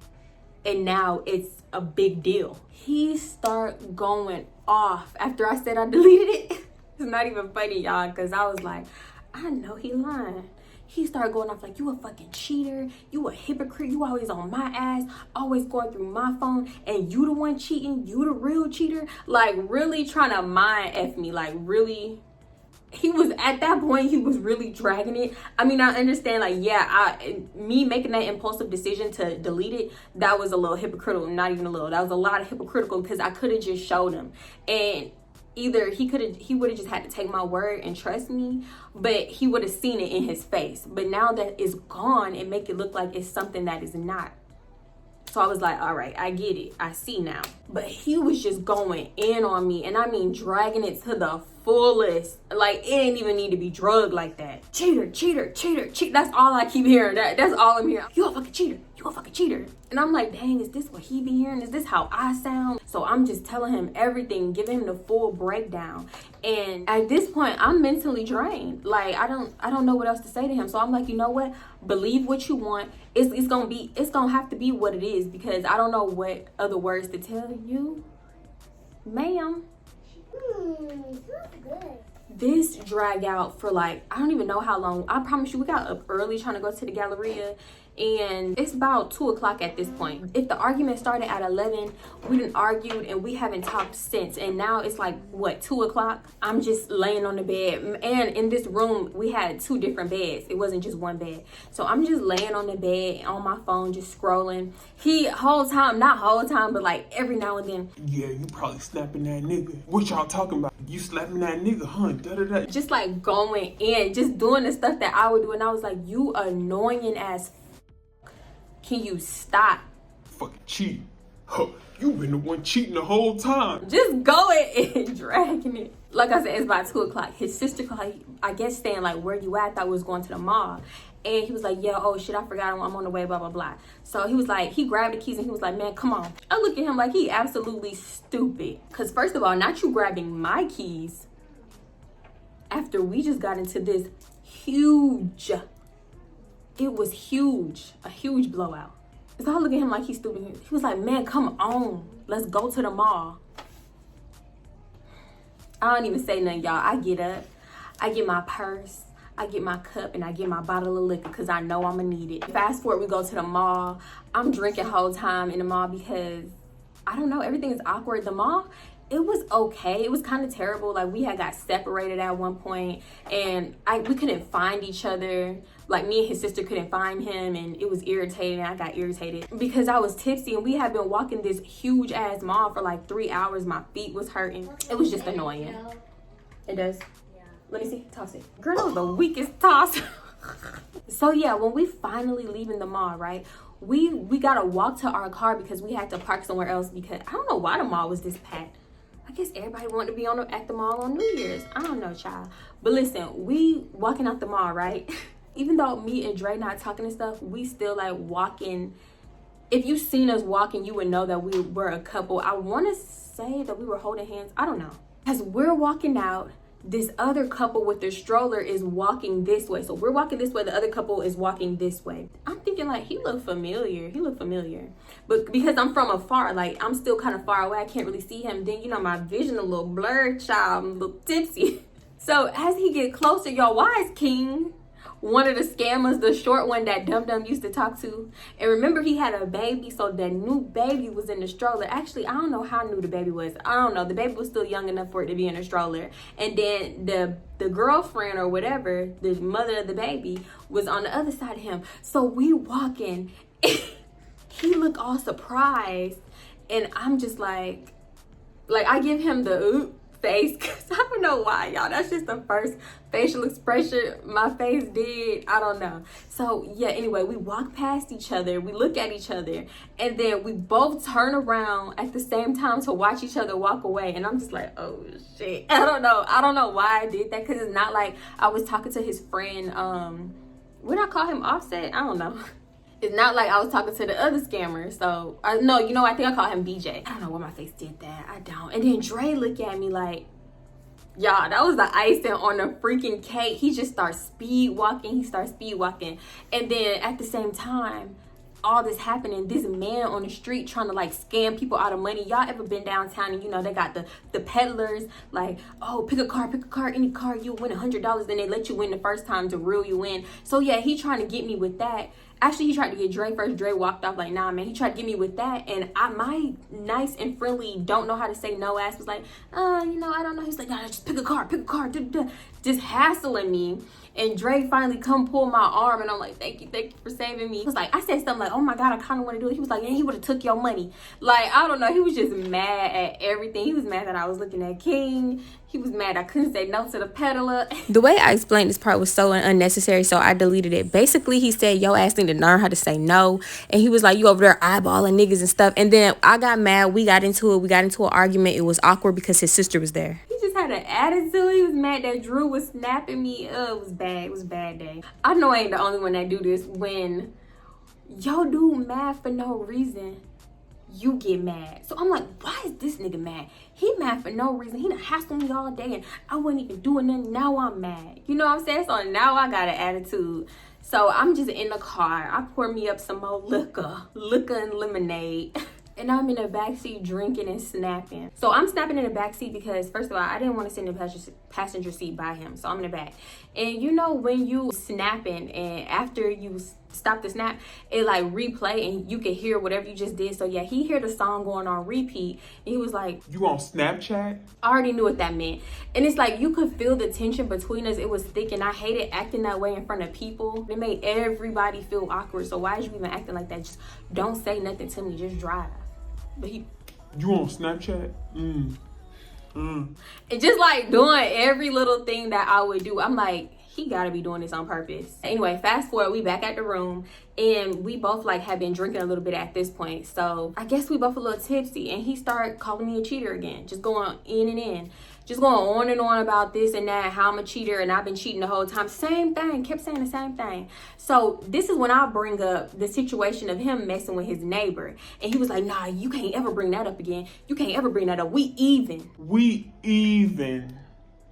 and now it's a big deal. He start going off after I said I deleted it. It's not even funny, y'all, because I was like, I know he lying. He started going off like, you a fucking cheater, you a hypocrite, you always on my ass, always going through my phone, and you the one cheating, you the real cheater. Like, really trying to mind F me, like, really. He was, at that point, he was really dragging it. I mean, I understand, like, yeah, me making that impulsive decision to delete it, that was a little hypocritical. Not even a little, that was a lot of hypocritical, because I could have just showed him. And either he would have just had to take my word and trust me, but he would have seen it in his face. But now that it's gone, it make it look like it's something that is not. So I was like, all right, I get it. I see now. But he was just going in on me. And I mean, dragging it to the fullest. Like, it didn't even need to be drugged like that. Cheater, cheater, cheater, cheater. That's all I keep hearing. That's all I'm hearing. You a fucking cheater. You a fucking cheater. And I'm like, dang, is this what he be hearing? Is this how I sound? So I'm just telling him everything, giving him the full breakdown. And at this point, I'm mentally drained. Like, I don't know what else to say to him. So I'm like, you know what? Believe what you want. It's gonna have to be what it is, because I don't know what other words to tell you, ma'am. This dragged out for like, I don't even know how long. I promise you, we got up early trying to go to the Galleria, and it's about 2 o'clock at this point. If the argument started at 11, we done argued and we haven't talked since. And now it's like, what, 2 o'clock? I'm just laying on the bed. And in this room, we had 2 different beds. It wasn't just one bed. So I'm just laying on the bed on my phone, just scrolling. He, whole time, not whole time, but like every now and then. Yeah, you probably snapping that nigga. What y'all talking about? You slapping that nigga, huh? Da-da-da. Just like going in, just doing the stuff that I would do. And I was like, you annoying as f***. Can you stop? Fucking cheating. Huh, you been the one cheating the whole time. Just going and dragging it. Like I said, it's about 2 o'clock. His sister called, I guess, saying like, where you at? I thought we was going to the mall. And he was like, yeah, oh shit, I forgot, I'm on the way, blah, blah, blah. So he was like, he grabbed the keys and he was like, man, come on. I look at him like he absolutely stupid. Because first of all, not you grabbing my keys after we just got into this huge, it was huge, a huge blowout. So I look at him like he's stupid. He was like, man, come on, let's go to the mall. I don't even say nothing, y'all. I get up, I get my purse, I get my cup, and I get my bottle of liquor because I know I'm gonna need it. Fast forward, we go to the mall. I'm drinking whole time in the mall because, I don't know, everything is awkward. The mall, it was okay. It was kind of terrible. Like, we had got separated at one point, and we couldn't find each other. Like, me and his sister couldn't find him, and it was irritating. I got irritated because I was tipsy, and we had been walking this huge ass mall for like 3 hours. My feet was hurting. It was just annoying. It does. Let me see. Toss it. Girl, that was the weakest toss. So yeah, when we finally leaving the mall, right? We gotta walk to our car because we had to park somewhere else, because I don't know why the mall was this packed. I guess everybody wanted to be at the mall on New Year's. I don't know, child. But listen, we walking out the mall, right? Even though me and Dre not talking and stuff, we still like walking. If you seen us walking, you would know that we were a couple. I want to say that we were holding hands. I don't know. As we're walking out, this other couple with their stroller is walking this way. So we're walking this way, the other couple is walking this way. I'm thinking like, he looked familiar. He looked familiar. But because I'm from afar, like I'm still kind of far away, I can't really see him. Then, you know, my vision a little blurred, child, I'm a little tipsy. So as he get closer, y'all, why is King one of the scammers, the short one that Dum Dum used to talk to. And remember, he had a baby, so that new baby was in the stroller. Actually, I don't know how new the baby was. I don't know. The baby was still young enough for it to be in a stroller. And then the girlfriend or whatever, the mother of the baby, was on the other side of him. So we walking. He looked all surprised. And I'm just like I give him the oop face, because I don't know why, y'all. That's just the first facial expression my face did. I don't know. So yeah, anyway, we walk past each other, we look at each other, and then we both turn around at the same time to watch each other walk away. And I'm just like, oh shit. I don't know why I did that, because it's not like I was talking to his friend, would I call him Offset? I don't know. It's not like I was talking to the other scammer. So, no, you know, I think I call him BJ. I don't know why my face did that. I don't. And then Dre looked at me like, y'all, that was the icing on the freaking cake. He just starts speed walking. And then at the same time, all this happening, this man on the street trying to like scam people out of money. Y'all ever been downtown and you know they got the peddlers like, oh, pick a car, any car, you win $100, then they let you win the first time to reel you in. So yeah, he trying to get me with that. Actually, he tried to get Dre first. Dre walked off like, nah, man. He tried to get me with that. And my nice and friendly, don't know how to say no ass was like, you know, I don't know. He's like, nah, just pick a car. Just hassling me. And Dre finally come pull my arm. And I'm like, thank you for saving me. He was like, I said something like, oh my God, I kind of want to do it. He was like, yeah, he would have took your money. Like, I don't know. He was just mad at everything. He was mad that I was looking at King. He was mad I couldn't say no to the peddler. The way I explained this part was so unnecessary, so I deleted it. Basically, he said, yo ass need to learn how to say no. And he was like, you over there eyeballing niggas and stuff. And then I got mad. We got into it. We got into an argument. It was awkward because his sister was there. He just had an attitude. He was mad that Drew was snapping me. It was bad. It was a bad day. I know I ain't the only one that do this. When yo do mad for no reason, you get mad. So I'm like, why is this nigga mad? He mad for no reason. He done hassled me all day and I wasn't even doing nothing. Now I'm mad. You know what I'm saying? So now I got an attitude. So I'm just in the car. I pour me up some more liquor and lemonade. And I'm in the backseat drinking and snapping. So I'm snapping in the backseat because, first of all, I didn't want to sit in the passenger seat by him. So I'm in the back. And you know when you snapping and after you stop the snap, it like replay and you can hear whatever you just did. So yeah, he heard the song going on repeat. And he was like, you on Snapchat? I already knew what that meant. And it's like you could feel the tension between us. It was thick and I hated acting that way in front of people. It made everybody feel awkward. So why is you even acting like that? Just don't say nothing to me. Just drive. But you on Snapchat? And just like doing every little thing that I would do. I'm like, he gotta be doing this on purpose. Anyway, fast forward, we back at the room and we both like had been drinking a little bit at this point. So I guess we both a little tipsy and he started calling me a cheater again. Just going in and in. Just going on and on about this and that, how I'm a cheater and I've been cheating the whole time. Same thing, kept saying the same thing. So this is when I bring up the situation of him messing with his neighbor. And he was like, nah, you can't ever bring that up again. You can't ever bring that up. We even.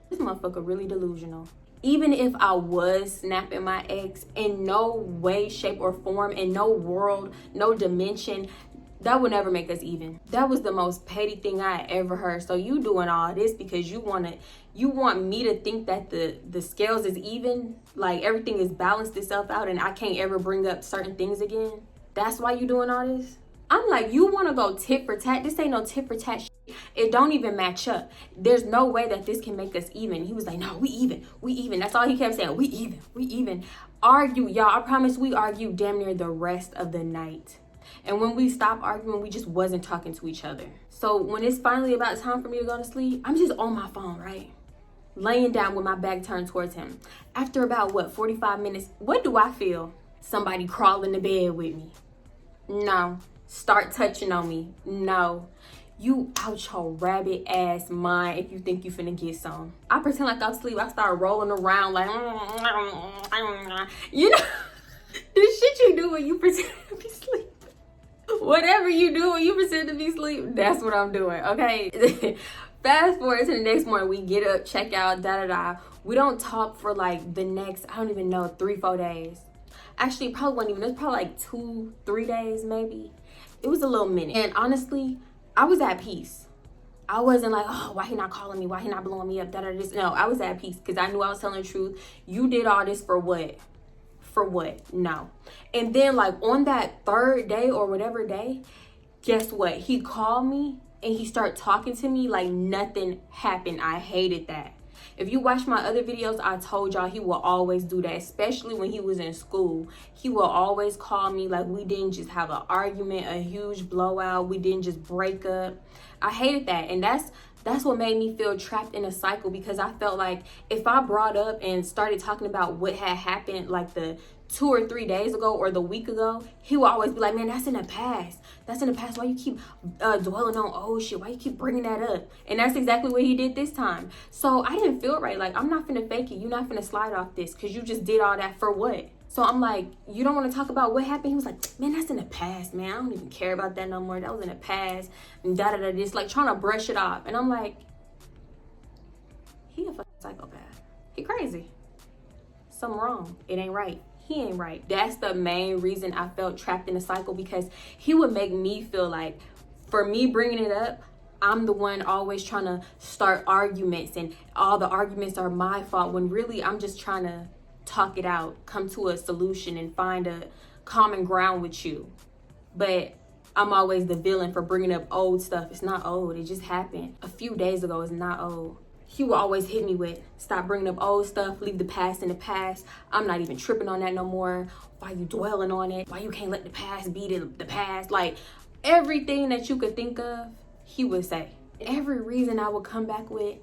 This motherfucker really delusional. Even if I was snapping my ex, in no way, shape, or form, in no world, no dimension, that would never make us even. That was the most petty thing I ever heard. So you doing all this because you want me to think that the scales is even, like everything is balanced itself out and I can't ever bring up certain things again? That's why you doing all this? I'm like, you want to go tit for tat? This ain't no tit for tat shit. It don't even match up. There's no way that this can make us even. He was like, no, we even. That's all he kept saying. We even. Argue, y'all. I promise we argued damn near the rest of the night. And when we stopped arguing, we just wasn't talking to each other. So when it's finally about time for me to go to sleep, I'm just on my phone, right? Laying down with my back turned towards him. After about, 45 minutes, what do I feel? Somebody crawl in the bed with me. No. Start touching on me. No. You out your rabbit ass mind if you think you finna get some. I pretend like I'm asleep. I start rolling around like, you know, the shit you do when you pretend to be asleep. Whatever you do when you pretend to be asleep, that's what I'm doing, okay? Fast forward to the next morning, we get up, check out, We don't talk for like the next, I don't even know, 3-4 days. Actually, probably wasn't even, it was probably like 2-3 days maybe. It was a little minute. And honestly, I was at peace. I wasn't like, oh, why he not calling me? Why he not blowing me up? No, I was at peace because I knew I was telling the truth. You did all this for what? For what? No. And then like on that third day or whatever day, guess what? He called me and he started talking to me like nothing happened. I hated that. If you watch my other videos, I told y'all he will always do that, especially when he was in school. He will always call me like we didn't just have an argument, a huge blowout. We didn't just break up. I hated that. And that's what made me feel trapped in a cycle, because I felt like if I brought up and started talking about what had happened like the 2 or 3 days ago or the week ago, he would always be like, man, that's in the past. That's in the past. Why you keep dwelling on old shit? Why you keep bringing that up? And that's exactly what he did this time. So I didn't feel right. Like, I'm not finna fake it. You're not finna slide off this because you just did all that for what? So I'm like, you don't want to talk about what happened? He was like, man, that's in the past, man. I don't even care about that no more. That was in the past. And da-da-da, just like trying to brush it off. And I'm like, he a fucking psychopath. He crazy. Something wrong. It ain't right. He ain't right. That's the main reason I felt trapped in a cycle, because he would make me feel like, for me bringing it up, I'm the one always trying to start arguments and all the arguments are my fault, when really I'm just trying to talk it out, come to a solution and find a common ground with you. But I'm always the villain for bringing up old stuff. It's not old. It just happened a few days ago. It's not old. He will always hit me with, stop bringing up old stuff, leave the past in the past. I'm not even tripping on that no more. Why you dwelling on it? Why you can't let the past be the past? Like, everything that you could think of, he would say. Every reason I would come back with,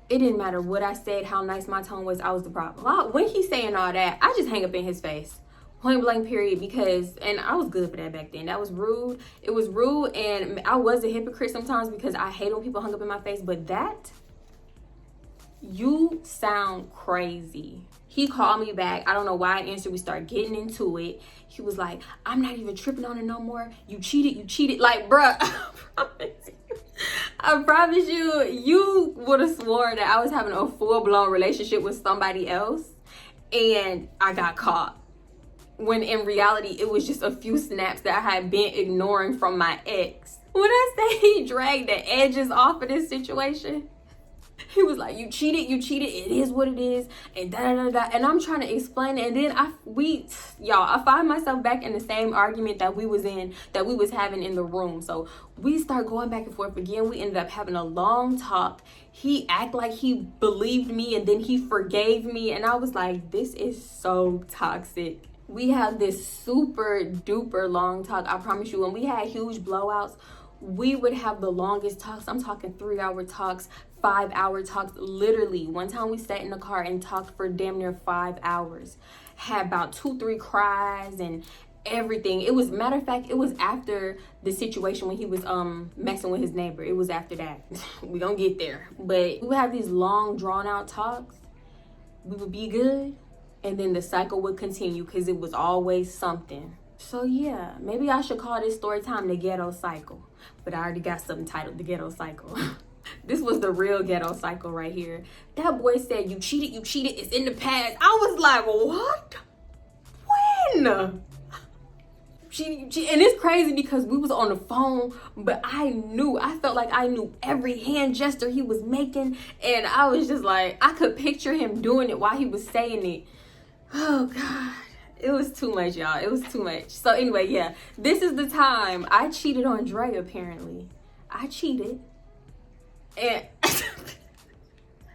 it didn't matter what I said, how nice my tone was, I was the problem. When he's saying all that, I just hang up in his face. Point blank period, because, and I was good for that back then. That was rude. It was rude, and I was a hypocrite sometimes because I hate when people hung up in my face, but that, you sound crazy. He called me back. I don't know why I answered. We started getting into it. He was like, I'm not even tripping on it no more. You cheated. Like, bruh, I promise you, you would have sworn that I was having a full-blown relationship with somebody else and I got caught. When in reality, it was just a few snaps that I had been ignoring from my ex. When I say he dragged the edges off of this situation, he was like, you cheated, it is what it is, and da-da-da-da. And I'm trying to explain it, and then I find myself back in the same argument that we was having in the room. So we start going back and forth again. We ended up having a long talk. He acted like he believed me, and then he forgave me, and I was like, this is so toxic. We have this super duper long talk. I promise you, when we had huge blowouts, we would have the longest talks. I'm talking 3-hour talks, 5-hour talks. Literally, one time we sat in the car and talked for damn near 5 hours. Had about 2-3 cries and everything. It was, matter of fact, it was after the situation when he was messing with his neighbor. It was after that. We gonna get there. But we would have these long drawn out talks. We would be good, and then the cycle would continue because it was always something. So yeah, maybe I should call this story time the ghetto cycle. But I already got something titled the ghetto cycle. This was the real ghetto cycle right here. That boy said, you cheated, it's in the past. I was like, what? When? Cheated. And it's crazy because we was on the phone, but I felt like I knew every hand gesture he was making. And I was just like, I could picture him doing it while he was saying it. Oh God. It was too much, y'all. It was too much. So anyway, yeah, this is the time I cheated on Dre, apparently. I cheated. And I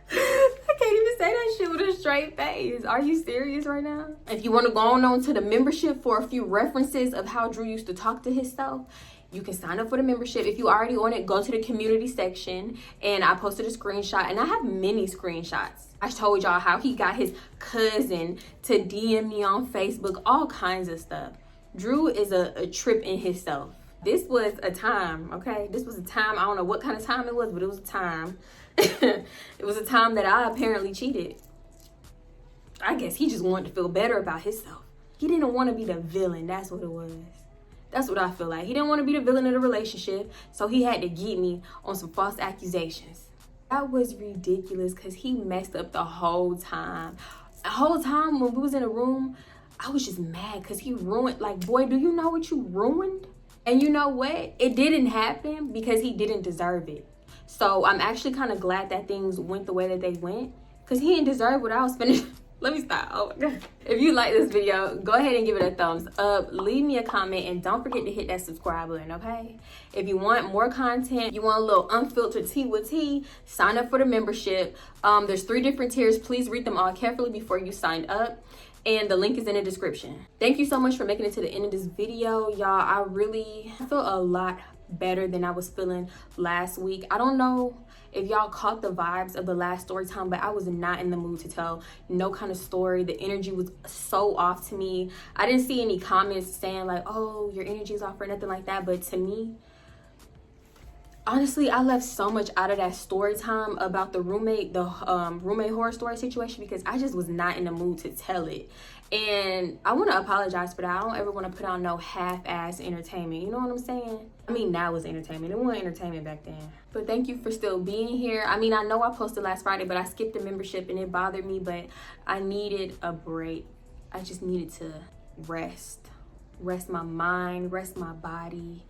can't even say that shit with a straight face. Are you serious right now? If you want to go on to the membership for a few references of how Dru used to talk to himself, you can sign up for the membership. If you already on it, go to the community section, and I posted a screenshot, and I have many screenshots. I told y'all how he got his cousin to DM me on Facebook, all kinds of stuff. Dru is a trip in himself. This was a time, okay? This was a time, I don't know what kind of time it was, but it was a time. It was a time that I apparently cheated. I guess he just wanted to feel better about himself. He didn't want to be the villain, that's what it was. That's what I feel like. He didn't want to be the villain of the relationship, so he had to get me on some false accusations. That was ridiculous because he messed up the whole time. The whole time when we was in a room, I was just mad because he ruined, like, boy, do you know what you ruined? And you know what? It didn't happen because he didn't deserve it. So I'm actually kind of glad that things went the way that they went, because he didn't deserve what I was finna Let me stop. Oh my god. If you like this video, go ahead and give it a thumbs up. Leave me a comment and don't forget to hit that subscribe button, okay? If you want more content, you want a little unfiltered tea with tea, sign up for the membership. There's 3 different tiers. Please read them all carefully before you sign up. And the link is in the description. Thank you so much for making it to the end of this video, y'all. I feel a lot better than I was feeling last week. I don't know if y'all caught the vibes of the last story time, but I was not in the mood to tell no kind of story. The energy was so off to me. I didn't see any comments saying like, oh, your energy is off or nothing like that. But to me, honestly, I left so much out of that story time about the roommate horror story situation because I just was not in the mood to tell it. And I want to apologize for that. I don't ever want to put on no half-ass entertainment. You know what I'm saying? I mean, now it's entertainment. It wasn't entertainment back then. But thank you for still being here. I mean, I know I posted last Friday, but I skipped the membership and it bothered me. But I needed a break. I just needed to rest. Rest my mind, rest my body.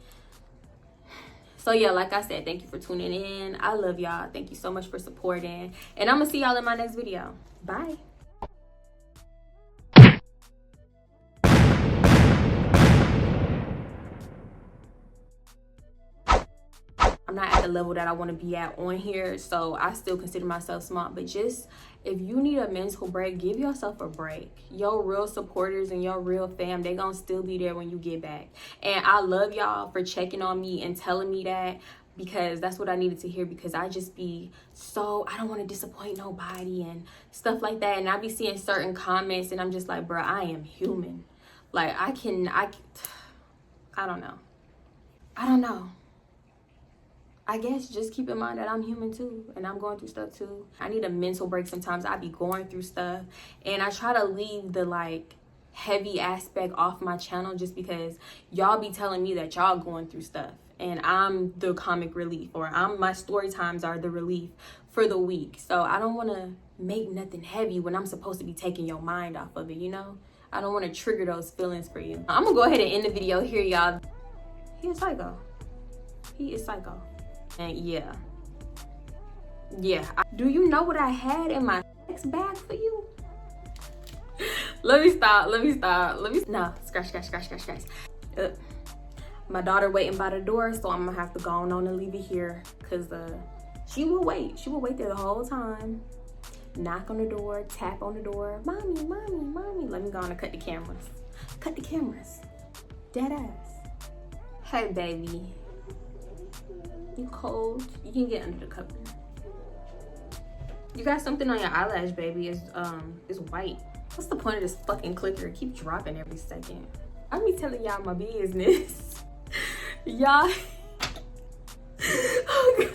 So yeah, like I said, thank you for tuning in. I love y'all. Thank you so much for supporting. And I'm going to see y'all in my next video. Bye. I'm not at the level that I want to be at on here, so I still consider myself smart. But just, if you need a mental break, give yourself a break. Your real supporters and your real fam, they gonna still be there when you get back. And I love y'all for checking on me and telling me that, because that's what I needed to hear, because I just be so, I don't want to disappoint nobody and stuff like that. And I be seeing certain comments and I'm just like, bro, I am human. Like, I don't know. I guess just keep in mind that I'm human too, and I'm going through stuff too. I need a mental break sometimes. I be going through stuff, and I try to leave the like heavy aspect off my channel just because y'all be telling me that y'all going through stuff, and I'm the comic relief, or my story times are the relief for the week. So I don't want to make nothing heavy when I'm supposed to be taking your mind off of it, you know? I don't want to trigger those feelings for you. I'm gonna go ahead and end the video here, y'all. He is psycho. He is psycho. And yeah, do you know what I had in my sex bag for you? Let me stop. No, scratch. My daughter waiting by the door, so I'm gonna have to go on and leave it here, because she will wait there the whole time. Knock on the door, tap on the door, mommy. Let me go on and cut the cameras. Dead ass. Hey baby, you cold? You can get under the cover. You got something on your eyelash, baby. It's white. What's the point of this fucking clicker? It keeps dropping every second. I be telling y'all my business. Y'all. Oh god.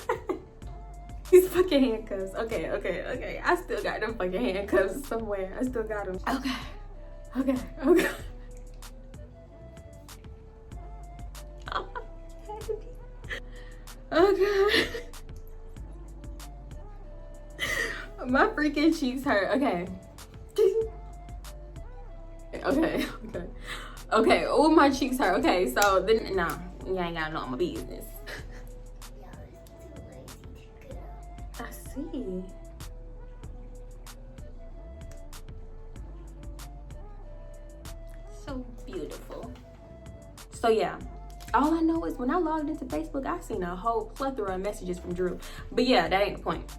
These fucking handcuffs. Okay. I still got them fucking handcuffs somewhere. I still got them. Okay. Oh god. My freaking cheeks hurt. Okay. Oh, my cheeks hurt. Okay, so then no, you ain't gotta know my business. I see. So beautiful. So yeah. All I know is when I logged into Facebook, I seen a whole plethora of messages from Drew. But yeah, that ain't the point.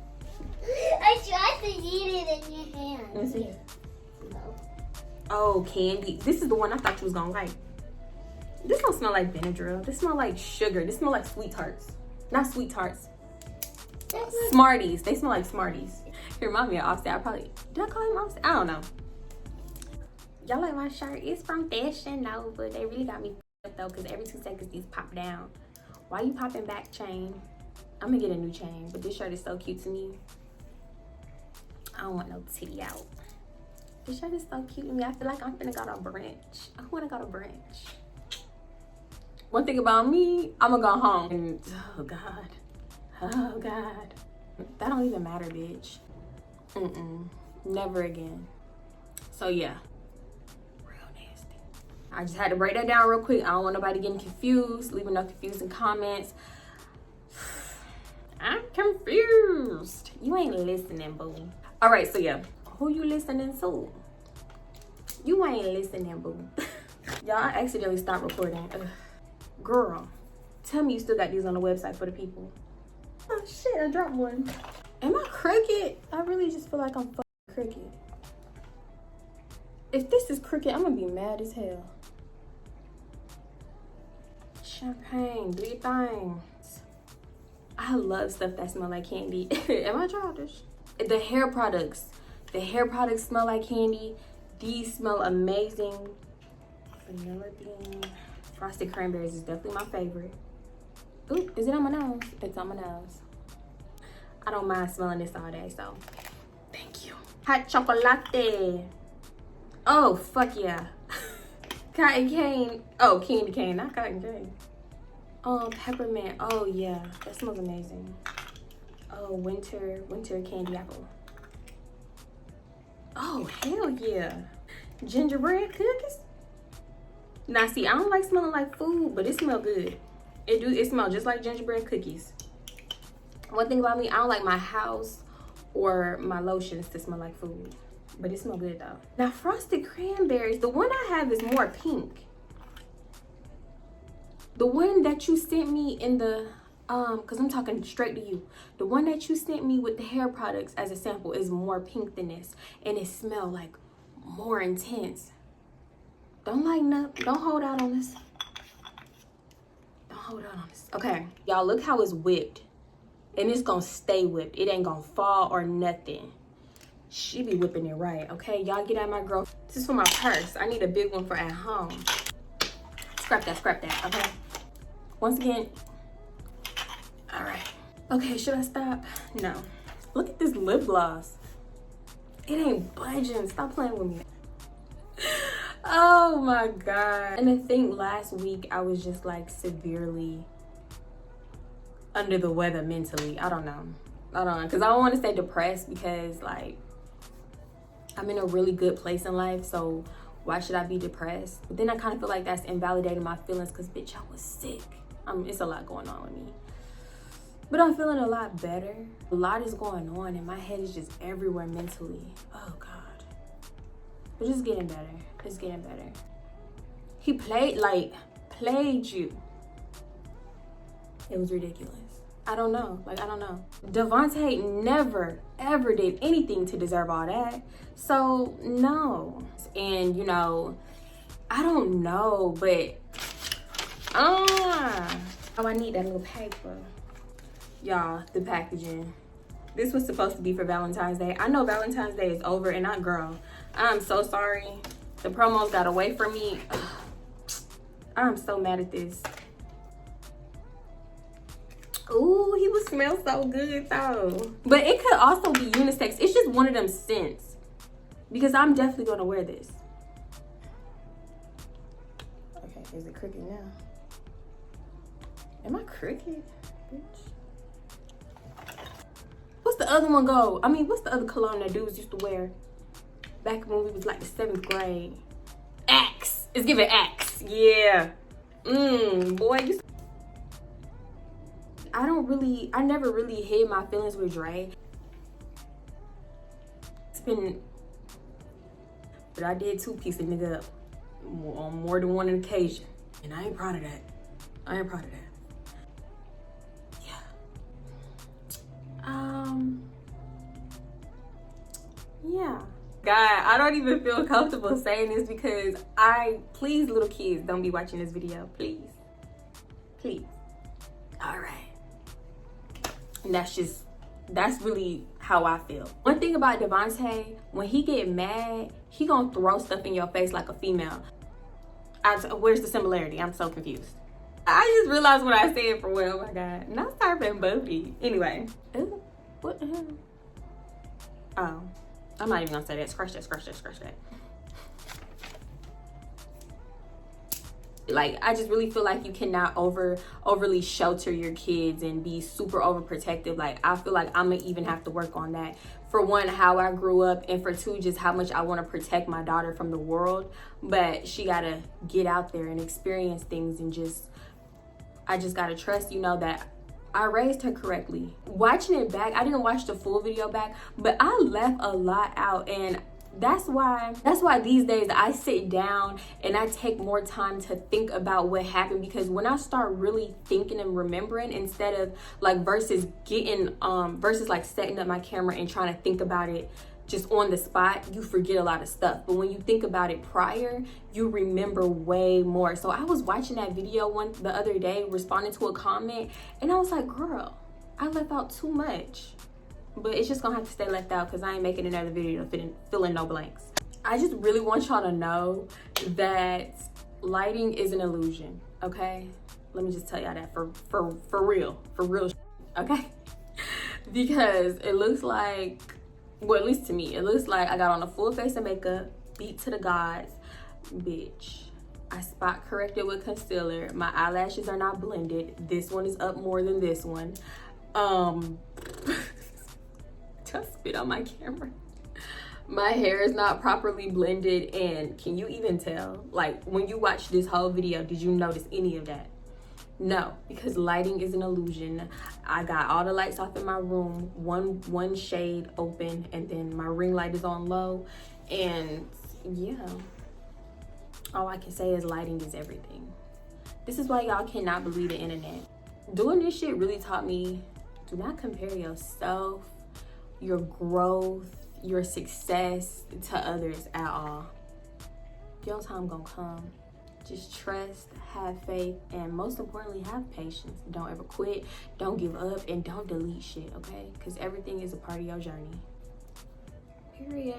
I tried to eat it in your hand. Let me see. No. Oh, candy. This is the one I thought you was gonna like. This don't smell like Benadryl. This smell like sugar. This smell like Sweet Tarts. Not Sweet Tarts. Smarties. They smell like Smarties. It remind me of Offset. Did I call him Offset? I don't know. Y'all like my shirt? It's from Fashion Nova. They really got me up though, because every 2 seconds these pop down. Why you popping back, chain? I'm gonna get a new chain, but this shirt is so cute to me. I don't want no titty out. This shirt is so cute to me. I feel like I'm finna go to a brunch. I wanna go to brunch. One thing about me, I'm gonna go home and oh god. That don't even matter, bitch. Never again. So yeah. I just had to break that down real quick. I don't want nobody getting confused, leaving no confusing comments. I'm confused. You ain't listening, boo. All right, so yeah. Oh, Who you listening to? You ain't listening, boo. Y'all, I accidentally stopped recording. Ugh. Girl, tell me you still got these on the website for the people. Oh shit, I dropped one. Am I crooked? I really just feel like I'm fucking crooked. If this is crooked, I'm gonna be mad as hell. Champagne, do your thing. I love stuff that smell like candy. Am I childish? The hair products smell like candy. These smell amazing. Vanilla bean, frosted cranberries is definitely my favorite. Ooh, is it on my nose? It's on my nose. I don't mind smelling this all day, so thank you. Hot chocolate. Oh, fuck yeah. Cotton cane. Oh, candy cane, not cotton cane. Oh, peppermint. Oh yeah, that smells amazing. Oh, winter candy apple. Oh, hell yeah. Gingerbread cookies. Now see, I don't like smelling like food, but it smells good. It smells just like gingerbread cookies. One thing about me, I don't like my house or my lotions to smell like food, but it smells good though. Now frosted cranberries, the one I have is more pink. The one that you sent me in the, cause I'm talking straight to you. The one that you sent me with the hair products as a sample is more pink than this, and it smells like more intense. Don't lighten up. Don't hold out on this. Don't hold out on this. Okay, y'all, look how it's whipped. And it's gonna stay whipped. It ain't gonna fall or nothing. She be whipping it right, okay? Y'all get at my girl. This is for my purse. I need a big one for at home. Scrap that, okay? Once again, all right. Okay, should I stop? No. Look at this lip gloss. It ain't budging. Stop playing with me. Oh my God. And I think last week I was just like severely under the weather mentally. I don't know. Because I don't want to say depressed because like I'm in a really good place in life. So why should I be depressed? But then I kind of feel like that's invalidating my feelings because bitch, I was sick. It's a lot going on with me. But I'm feeling a lot better. A lot is going on and my head is just everywhere mentally. Oh God. But it's getting better. It's getting better. He played you. It was ridiculous. I don't know. I don't know. Devontae never, ever did anything to deserve all that. So, no. And, you know, I don't know, but... Oh, I need that little paper. Y'all, the packaging. This was supposed to be for Valentine's Day. I know Valentine's Day is over, and girl, I'm so sorry. The promos got away from me. Ugh. I'm so mad at this. Ooh, he would smell so good though. But it could also be unisex. It's just one of them scents. Because I'm definitely gonna wear this. Okay, is it crooked now? Am I crooked, bitch? What's the other one go? I mean, what's the other cologne that dudes used to wear back when we was like the 7th grade? Axe. It's giving Axe. Yeah. Boy, I never really hid my feelings with Dre. It's been, but I did two-piece a nigga up on more than one occasion. And I ain't proud of that. I ain't proud of that. Yeah. God, I don't even feel comfortable saying this because please little kids, don't be watching this video, please. Please. All right. And that's really how I feel. One thing about Devontae, when he get mad, he gonna throw stuff in your face like a female. Where's the similarity? I'm so confused. I just realized what I said for what, oh my God. Not starving booty. Anyway. Ooh, what the hell? Oh, I'm not even gonna say that. Scratch that, scratch that, scratch that. Like, I just really feel like you cannot overly shelter your kids and be super overprotective. Like, I feel like I'm gonna even have to work on that. For one, how I grew up, and for two, just how much I want to protect my daughter from the world. But she gotta get out there and experience things, and I just gotta trust, you know, that I raised her correctly. Watching it back, I didn't watch the full video back, but I left a lot out, and that's why these days I sit down and I take more time to think about what happened, because when I start really thinking and remembering, instead of like versus like setting up my camera and trying to think about it just on the spot, you forget a lot of stuff. But when you think about it prior, you remember way more. So I was watching that video the other day, responding to a comment, and I was like, girl, I left out too much. But it's just gonna have to stay left out because I ain't making another video to fill in no blanks. I just really want y'all to know that lighting is an illusion, okay? Let me just tell y'all that for real, okay? Because it looks like, well, at least to me, it looks like I got on a full face of makeup, beat to the gods. Bitch, I spot corrected with concealer. My eyelashes are not blended. This one is up more than this one. Just spit on my camera. My hair is not properly blended, and can you even tell? Like, when you watch this whole video, did you notice any of that? No, because lighting is an illusion. I got all the lights off in my room, one shade open, and then my ring light is on low. And yeah, all I can say is lighting is everything. This is why y'all cannot believe the internet. Doing this shit really taught me, do not compare yourself, your growth, your success to others at all. Your time gonna come. Just trust, have faith, and most importantly, have patience. Don't ever quit, don't give up, and don't delete shit, okay? Because everything is a part of your journey. Period.